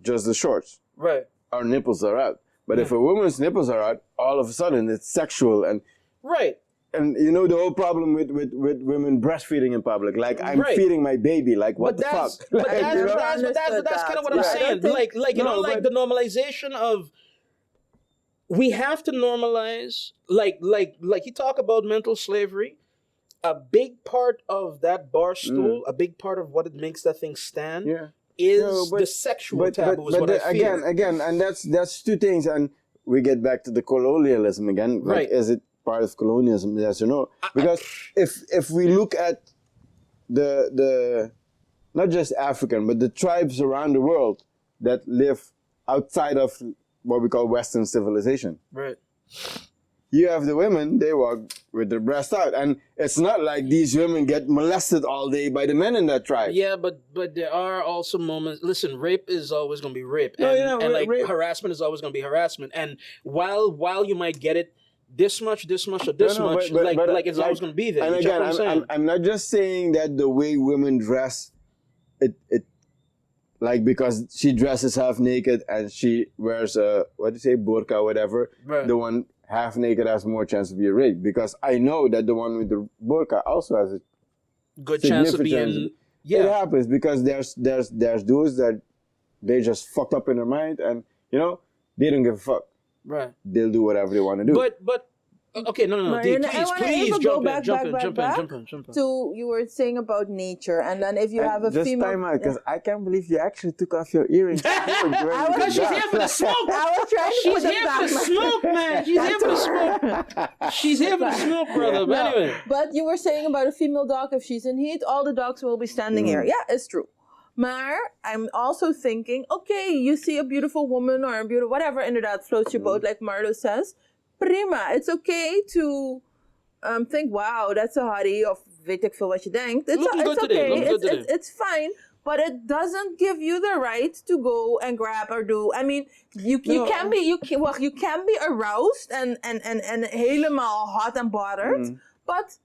Speaker 3: just the shorts.
Speaker 4: Right.
Speaker 3: Our nipples are out. But if a woman's nipples are out, all of a sudden it's sexual and
Speaker 4: Right.
Speaker 3: and you know the whole problem with women breastfeeding in public. Like I'm
Speaker 4: Right.
Speaker 3: feeding my baby. Like what the fuck?
Speaker 4: But
Speaker 3: Like, you know?
Speaker 4: that's kind of what I'm
Speaker 5: Yeah.
Speaker 4: saying. Like you know, like
Speaker 3: but-
Speaker 4: the normalization of. We have to normalize, like you talk about mental slavery. A big part of that bar stool, a big part of what it makes that thing stand,
Speaker 3: Yeah.
Speaker 4: is
Speaker 3: No, but-
Speaker 4: the sexual taboo. Is what I feel.
Speaker 3: again, and that's two things, and we get back to the colonialism again. Like,
Speaker 4: Right.
Speaker 3: is it part of colonialism? Yes or no? Because if we look at the not just African, but the tribes around the world that live outside of what we call Western civilization.
Speaker 4: Right.
Speaker 3: You have the women, they walk with their breasts out. And it's not like these women get molested all day by the men in that tribe.
Speaker 4: Yeah, but there are also moments. Listen, rape is always going to be rape,
Speaker 3: No,
Speaker 4: and,
Speaker 3: yeah,
Speaker 4: and like
Speaker 3: rape-
Speaker 4: harassment is always going to be harassment. And while you might get it this much, or this much,
Speaker 3: But
Speaker 4: it's always going to be there.
Speaker 3: And
Speaker 4: You check
Speaker 3: again,
Speaker 4: what I'm saying?
Speaker 3: I'm not just saying that the way women dress, it like because she dresses half naked and she wears a burqa, whatever.
Speaker 4: Right.
Speaker 3: The one half naked has more chance to be raped because I know that the one with the burqa also has a
Speaker 4: Good chance of
Speaker 3: significant
Speaker 4: being.
Speaker 3: It
Speaker 4: Yeah.
Speaker 3: happens because there's dudes that they just fucked up in their mind and you know they don't give a fuck.
Speaker 4: Right.
Speaker 3: They'll do whatever they want to do.
Speaker 4: But okay, no, Dee,
Speaker 5: Marina, I wanna
Speaker 4: please
Speaker 5: even
Speaker 4: jump
Speaker 5: go
Speaker 4: in,
Speaker 5: back
Speaker 4: jump in.
Speaker 5: to you were saying about nature, and then if you
Speaker 3: And
Speaker 5: have a
Speaker 3: just
Speaker 5: female,
Speaker 3: time out because I can't believe you actually took off your earrings.
Speaker 4: Because she's here for the smoke.
Speaker 5: I was trying to
Speaker 4: She's
Speaker 5: put them
Speaker 4: here for the
Speaker 5: back.
Speaker 4: smoke, man. She's here for the smoke. She's here for the smoke, brother. But anyway.
Speaker 5: But you were saying about a female dog, if she's in heat, all the dogs will be standing here. Yeah, it's true. Maar I'm also thinking, okay, you see a beautiful woman or a beautiful whatever, inderdaad, floats your boat, like Marlo says. Prima. It's okay to think, wow, that's a hottie, of weet ik veel wat je denkt.
Speaker 4: Looking good today,
Speaker 5: okay.
Speaker 4: looking good
Speaker 5: It's fine. But it doesn't give you the right to go and grab or do. I mean, you can be aroused and helemaal hot and bothered, but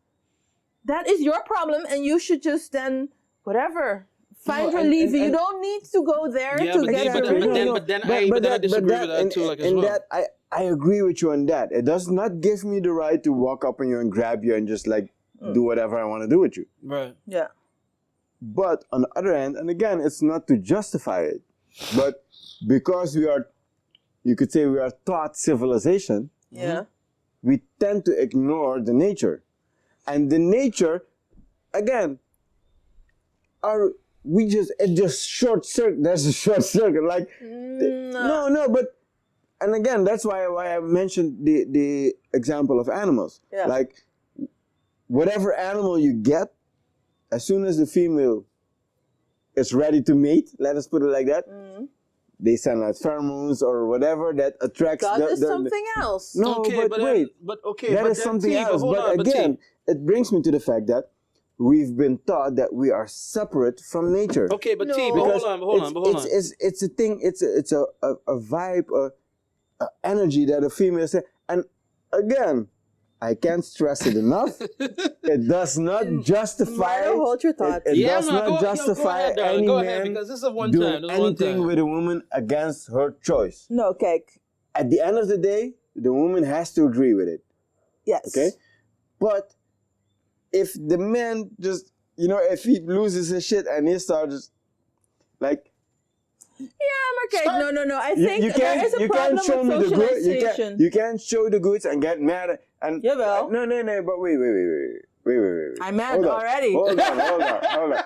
Speaker 5: that is your problem, and you should just then whatever find relief. You don't need to go there
Speaker 4: Yeah,
Speaker 5: to
Speaker 4: but
Speaker 5: get
Speaker 4: then-
Speaker 5: relief.
Speaker 4: but then I disagree with that too, like, as well.
Speaker 3: That I agree with you on that. It does not give me the right to walk up on you and grab you and just like do whatever I want to do with you.
Speaker 4: Right.
Speaker 5: Yeah.
Speaker 3: But on the other hand, and again, it's not to justify it, but because you could say we are taught civilization,
Speaker 5: Yeah.
Speaker 3: we tend to ignore the nature. And the nature, again, it just short circuit. There's a short circuit. Like, no, but, and again, that's why I mentioned the example of animals.
Speaker 5: Yeah.
Speaker 3: Like, whatever animal you get, as soon as the female is ready to mate, let us put it like that, they send out pheromones or whatever that attracts
Speaker 5: That is something else.
Speaker 3: No,
Speaker 4: Okay,
Speaker 3: but wait. That is
Speaker 4: then
Speaker 3: something
Speaker 4: T,
Speaker 3: else.
Speaker 4: hold
Speaker 3: But
Speaker 4: on,
Speaker 3: again,
Speaker 4: T.
Speaker 3: it brings me to the fact that we've been taught that we are separate from nature.
Speaker 4: Okay, but
Speaker 5: No.
Speaker 4: T, but
Speaker 3: Because
Speaker 4: hold on.
Speaker 3: It's a thing. It's a vibe, a energy that a female says. And again, I can't stress it enough. It does not justify.
Speaker 5: Marlo, hold your thoughts.
Speaker 3: It
Speaker 4: Yeah,
Speaker 3: does
Speaker 4: man,
Speaker 3: not
Speaker 4: go
Speaker 3: justify
Speaker 4: ahead, darling,
Speaker 3: any
Speaker 4: go ahead,
Speaker 3: man
Speaker 4: because this is a one
Speaker 3: doing
Speaker 4: time, this is one
Speaker 3: anything
Speaker 4: time.
Speaker 3: with a woman against her choice.
Speaker 5: No, kijk.
Speaker 3: At the end of the day, the woman has to agree with it.
Speaker 5: Yes.
Speaker 3: Okay? But if the man just, if he loses his shit and he starts just, like,
Speaker 5: Yeah, maar kijk, no. I think there is a
Speaker 3: you
Speaker 5: problem
Speaker 3: can't show me
Speaker 5: with
Speaker 3: the goods.
Speaker 5: socialization.
Speaker 3: You can't show the goods and get mad. And
Speaker 5: Jawel.
Speaker 3: No, but wait.
Speaker 5: I'm mad
Speaker 3: Hold on.
Speaker 5: already.
Speaker 3: Hold on.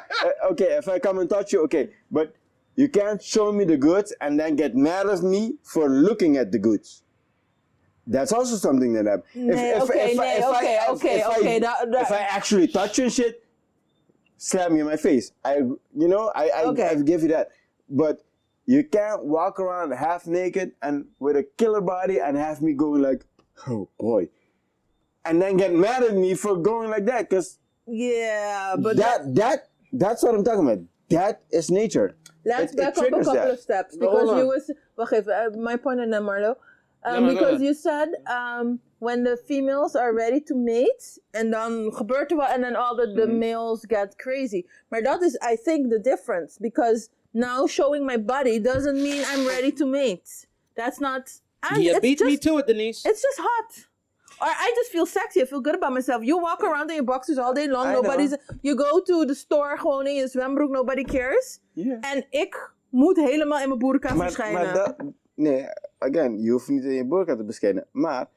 Speaker 3: Okay, if I come and touch you, okay, but you can't show me the goods and then get mad at me for looking at the goods. That's also something that happens. If I actually touch you and shit, slam you in my face. I give you that. But you can't walk around half naked and with a killer body and have me going like, oh boy, and then get mad at me for going like that, because
Speaker 5: Yeah, but
Speaker 3: that's what I'm talking about. That is nature.
Speaker 5: Let's
Speaker 3: it
Speaker 5: back up a
Speaker 3: triggers
Speaker 5: couple
Speaker 3: that.
Speaker 5: of steps
Speaker 3: But hold
Speaker 5: because you
Speaker 3: on.
Speaker 5: was wacht even, my point on that, Marlo.
Speaker 4: maar go
Speaker 5: Because
Speaker 4: ahead.
Speaker 5: you said when the females are ready to mate en dan gebeurt er wat en then all the males get crazy. Maar dat is I think the difference because now showing my body doesn't mean I'm ready to mate. That's not. And
Speaker 4: You
Speaker 5: it's
Speaker 4: beat me
Speaker 5: just-
Speaker 4: to it, Denise.
Speaker 5: It's just hot. Or I just feel sexy. I feel good about myself. You walk around in your boxers all day long.
Speaker 3: I
Speaker 5: Nobody's. You go to the store gewoon in je zwembroek. Nobody cares.
Speaker 3: Ja.
Speaker 5: En ik moet helemaal in mijn boerenkaart verschijnen.
Speaker 3: Maar dat, nee, again, je hoeft niet in je boerka te beschijnen. Maar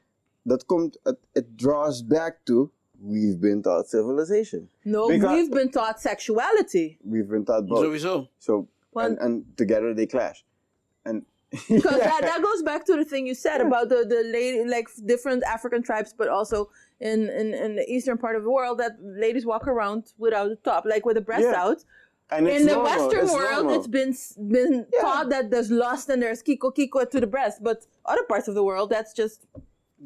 Speaker 3: dat komt, it draws back to, we've been taught civilization.
Speaker 5: No,
Speaker 3: Because-
Speaker 5: we've been taught sexuality.
Speaker 3: We've been taught both.
Speaker 4: Sowieso.
Speaker 3: So,
Speaker 5: Want-
Speaker 3: and together they clash. And
Speaker 5: Because that goes back to the thing you said about the lady, like different African tribes, but also in the eastern part of the world, that ladies walk around without a top, like with the breast
Speaker 3: Yeah.
Speaker 5: out.
Speaker 3: and it's
Speaker 5: In the
Speaker 3: normal,
Speaker 5: Western
Speaker 3: it's
Speaker 5: world,
Speaker 3: normal.
Speaker 5: it's been taught that there's lust and there's kiko to the breast, but other parts of the world, that's just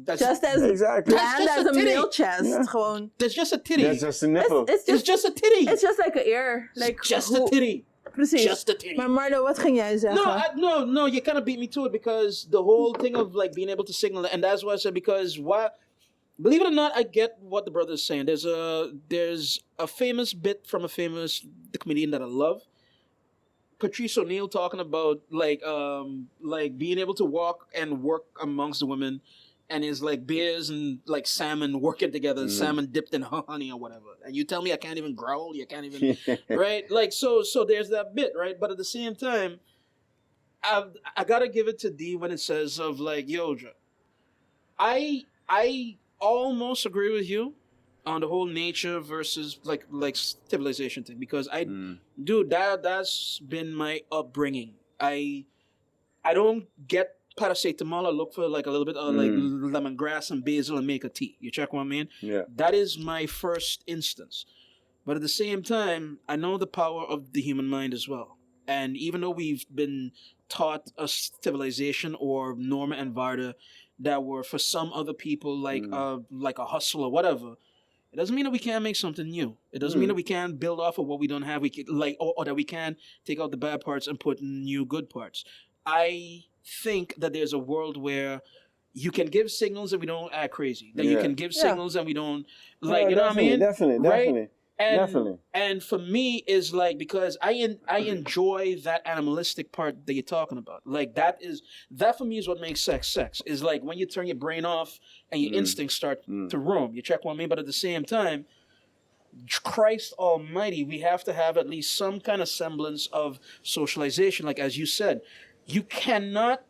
Speaker 4: That's
Speaker 5: as
Speaker 3: Exactly.
Speaker 5: bland
Speaker 4: That's just
Speaker 5: as
Speaker 4: a
Speaker 5: a
Speaker 4: titty.
Speaker 5: male chest.
Speaker 3: Yeah.
Speaker 5: Gewoon.
Speaker 4: That's just a titty.
Speaker 3: That's just a nipple.
Speaker 5: It's
Speaker 4: just a titty.
Speaker 5: It's just like an ear, like
Speaker 4: just a titty.
Speaker 5: Precies.
Speaker 4: Just a titty.
Speaker 5: Maar Marlo, wat ging jij zeggen?
Speaker 4: No, you kind of beat me to it because the whole thing of like being able to signal, and that's why I said because why. Believe it or not, I get what the brother is saying. There's a famous bit from the comedian that I love, Patrice O'Neill, talking about like being able to walk and work amongst the women, and is like bears and like salmon working together, salmon dipped in honey or whatever. And you tell me I can't even growl, you can't even right? Like so there's that bit, right? But at the same time, I gotta give it to D when it says of like, yo, I almost agree with you on the whole nature versus like civilization thing because dude, that's been my upbringing. I don't get paracetamol. I look for like a little bit of like lemongrass and basil and make a tea. You check what I mean?
Speaker 3: Yeah.
Speaker 4: That is my first instance. But at the same time, I know the power of the human mind as well. And even though we've been taught a civilization or Norma and Varda that were for some other people like a hustle or whatever, it doesn't mean that we can't make something new. It doesn't mean that we can't build off of what we don't have. We can, like or that we can take out the bad parts and put new good parts. I think that there's a world where you can give signals and we don't act crazy. That you can give signals and we don't like you know what I mean?
Speaker 3: Definitely.
Speaker 4: And, and for me is like because I enjoy that animalistic part that you're talking about. Like that for me is what makes sex is like when you turn your brain off and your instincts start to roam. You check what I mean? But at the same time, Christ Almighty, we have to have at least some kind of semblance of socialization. Like as you said, you cannot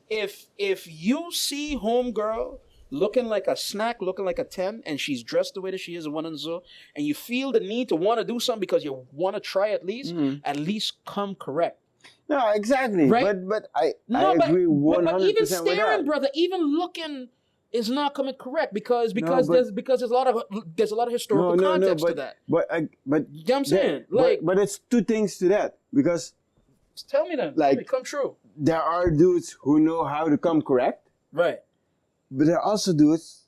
Speaker 4: if you see homegirl looking like a snack, looking like a 10, and she's dressed the way that she is, and you feel the need to want to do something because you want to try at least come correct.
Speaker 3: No, exactly.
Speaker 4: Right?
Speaker 3: But I agree 100%
Speaker 4: but even
Speaker 3: with
Speaker 4: staring,
Speaker 3: that.
Speaker 4: brother, even looking is not coming correct because
Speaker 3: but-
Speaker 4: there's a lot of historical context to that.
Speaker 3: But
Speaker 4: You know what I'm saying?
Speaker 3: but it's two things to that because
Speaker 4: Tell me then.
Speaker 3: like-
Speaker 4: Tell me, come true.
Speaker 3: there are dudes who know how to come correct,
Speaker 4: Right.
Speaker 3: but there are also dudes,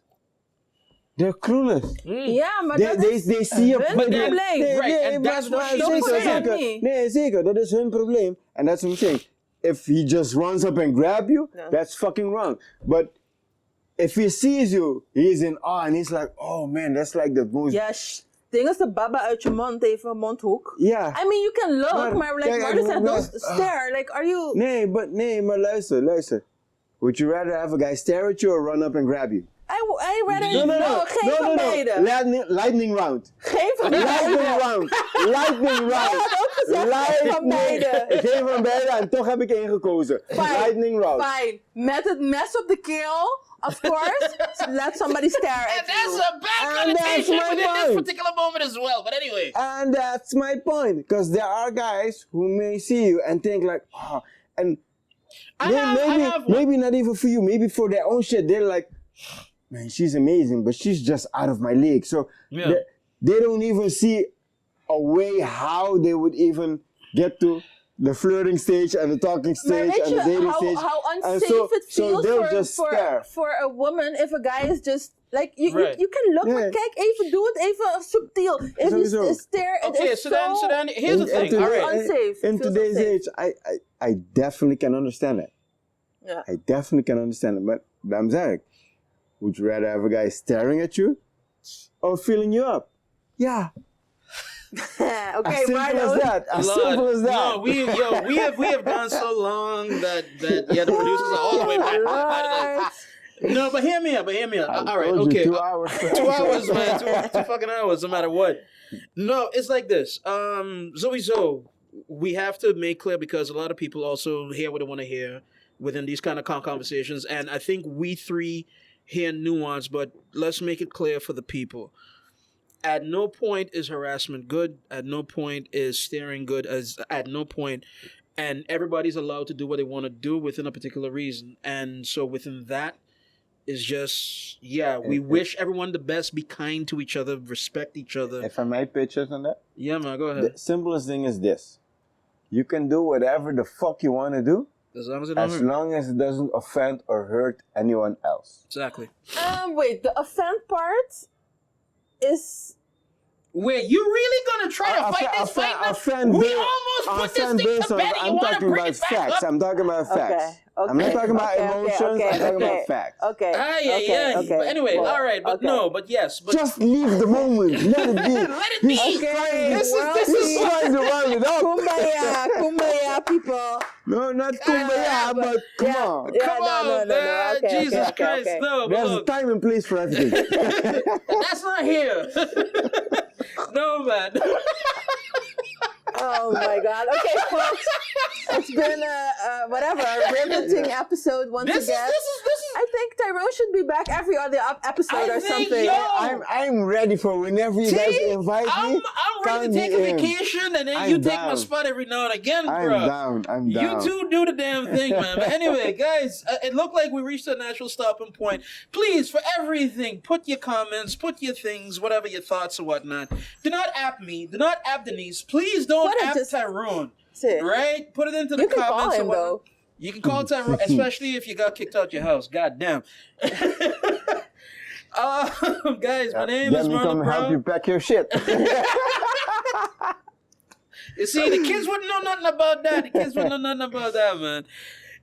Speaker 3: they're clueless.
Speaker 5: Ja, maar
Speaker 3: They,
Speaker 5: dat
Speaker 3: they,
Speaker 5: is
Speaker 3: they see
Speaker 5: hun probleem.
Speaker 4: Right, and that's what she's
Speaker 5: saying.
Speaker 3: zeker.
Speaker 5: Niet.
Speaker 3: Nee, zeker. Dat is hun probleem. And that's what I'm saying. If he just runs up and grab you, that's fucking wrong. But if he sees you, he's in awe and he's like, oh man, that's like the most...
Speaker 5: Ja, ding is de baba uit je mond, even mondhoek.
Speaker 3: Yeah.
Speaker 5: I mean, you can look,
Speaker 3: Maar-
Speaker 5: maar like
Speaker 3: kijk,
Speaker 5: Marlo said,
Speaker 3: maar-
Speaker 5: don't stare. Like, are you...
Speaker 3: Nee, maar luister. Would you rather have a guy stare at you or run up and grab you?
Speaker 5: I rather...
Speaker 3: No.
Speaker 5: Geen van beide.
Speaker 3: Lightning round.
Speaker 5: Geen van beide.
Speaker 3: Lightning round.
Speaker 5: Ik had ook gezegd geen van beide.
Speaker 3: Geen van beide en toch heb ik één gekozen. Lightning round.
Speaker 5: Fine. Met het mes op de keel, of course, let somebody stare at
Speaker 4: And that's
Speaker 5: you.
Speaker 4: a bad
Speaker 3: And that's
Speaker 4: connotation
Speaker 3: my
Speaker 4: within this
Speaker 3: point.
Speaker 4: particular moment as well. But anyway.
Speaker 3: And that's my point. Because there are guys who may see you and think like, oh, and
Speaker 4: I have one.
Speaker 3: maybe not even for you, maybe for their own shit. They're like, man, she's amazing, but she's just out of my league. So
Speaker 4: Yeah.
Speaker 3: they don't even see a way how they would even get to the flirting stage and the talking
Speaker 5: Maar
Speaker 3: stage
Speaker 5: weet
Speaker 3: and the dating
Speaker 5: je
Speaker 3: stage.
Speaker 5: how
Speaker 3: And
Speaker 5: unsafe it
Speaker 3: so
Speaker 5: feels
Speaker 3: they'll just stare.
Speaker 5: for a woman if a guy is just Like, you can look, maar kijk even, doe het even subtiel. If you stare,
Speaker 4: Okay, so then here's the thing. All right.
Speaker 5: Unsafe.
Speaker 3: In today's age, I definitely can understand it.
Speaker 5: Yeah.
Speaker 3: I definitely can understand it. But I'm saying, would you rather have a guy staring at you or filling you up? Yeah.
Speaker 5: Okay,
Speaker 3: As simple as that. As simple as that.
Speaker 4: No, we have gone so long that the producers are all the way back. No, but hear me out. All right, okay.
Speaker 3: 2 hours.
Speaker 4: 2 hours, man. Two fucking hours, no matter what. No, it's like this. Zoe, we have to make clear because a lot of people also hear what they want to hear within these kind of conversations, and I think we three hear nuance, but let's make it clear for the people. At no point is harassment good. At no point is staring good. At no point, and everybody's allowed to do what they want to do within a particular reason. And so within that is just, we wish everyone the best. Be kind to each other. Respect each other.
Speaker 3: If I might pitch it on that?
Speaker 4: Yeah, man, go ahead.
Speaker 3: The simplest thing is this. You can do whatever the fuck you want to do.
Speaker 4: As long as it
Speaker 3: doesn't offend or hurt anyone else.
Speaker 4: Exactly.
Speaker 5: Wait, the offend part is...
Speaker 4: Wait, you really gonna try to fight this fight? We almost put this thing to bed and you want to bring it back up?
Speaker 3: I'm talking about facts. I'm not talking about emotions. I'm talking about facts.
Speaker 5: Okay.
Speaker 4: But anyway,
Speaker 5: well,
Speaker 4: all right, but no, but yes. But
Speaker 3: just leave the moment. Let it be.
Speaker 4: Let it be.
Speaker 5: Okay.
Speaker 4: This is
Speaker 3: trying to round it up.
Speaker 5: Kumbaya, people.
Speaker 3: No, not kumbaya, but come on.
Speaker 4: Come on, man.
Speaker 5: Okay,
Speaker 4: Jesus Christ, no. But
Speaker 3: There's a time and place for everything.
Speaker 4: That's not here. No, man.
Speaker 5: Oh my God. Okay, folks. It's been a riveting episode once again.
Speaker 4: This is.
Speaker 5: I think Tyrone should be back every other episode or something.
Speaker 3: I'm ready for whenever you guys invite me.
Speaker 4: I'm ready to take a vacation and then you take my spot every now and again, bro.
Speaker 3: I'm down.
Speaker 4: You two do the damn thing, man. But anyway, guys, it looked like we reached a natural stopping point. Please, for everything, put your comments, put your things, whatever your thoughts or whatnot. Do not app me. Do not app Denise. Please don't app Tyrone. Right? Put it into the comments.
Speaker 5: Call him, though.
Speaker 4: You can call Tyrone, especially if you got kicked out your house. God damn. Guys, my name is Marlo Brown.
Speaker 3: Help you pack your shit.
Speaker 4: You see, the kids wouldn't know nothing about that. Man.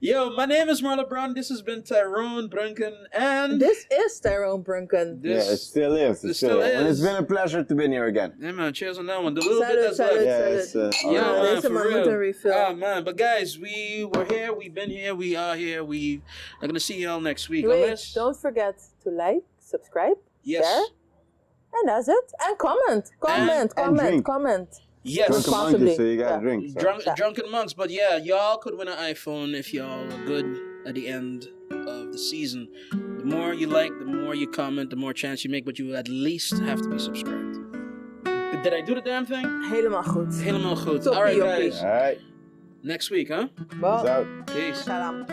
Speaker 4: Yo, my name is Marlo Brown. This has been Tyrone Brunken, and
Speaker 5: this is Tyrone Brunken.
Speaker 3: It still is. It still is. And it's been a pleasure to be here again.
Speaker 4: Yeah, man. Cheers on that one. The little bit that's left.
Speaker 5: Yeah, man, for real.
Speaker 4: Oh, man. But guys, we were here. We've been here. We are here. We are gonna see y'all next week.
Speaker 5: Wait, don't forget to like, subscribe, share, and that's it. And comment.
Speaker 4: Yes.
Speaker 5: Responsibly.
Speaker 3: So you gotta drink. So.
Speaker 4: Drunken monks. But yeah, y'all could win an iPhone if y'all are good at the end of the season. The more you like, the more you comment, the more chance you make, but you at least have to be subscribed. Did I do the damn thing?
Speaker 5: Helemaal goed.
Speaker 4: All right, guys.
Speaker 3: All right.
Speaker 4: Next week, huh?
Speaker 5: Well,
Speaker 3: Peace out.
Speaker 4: Peace.
Speaker 5: Salam.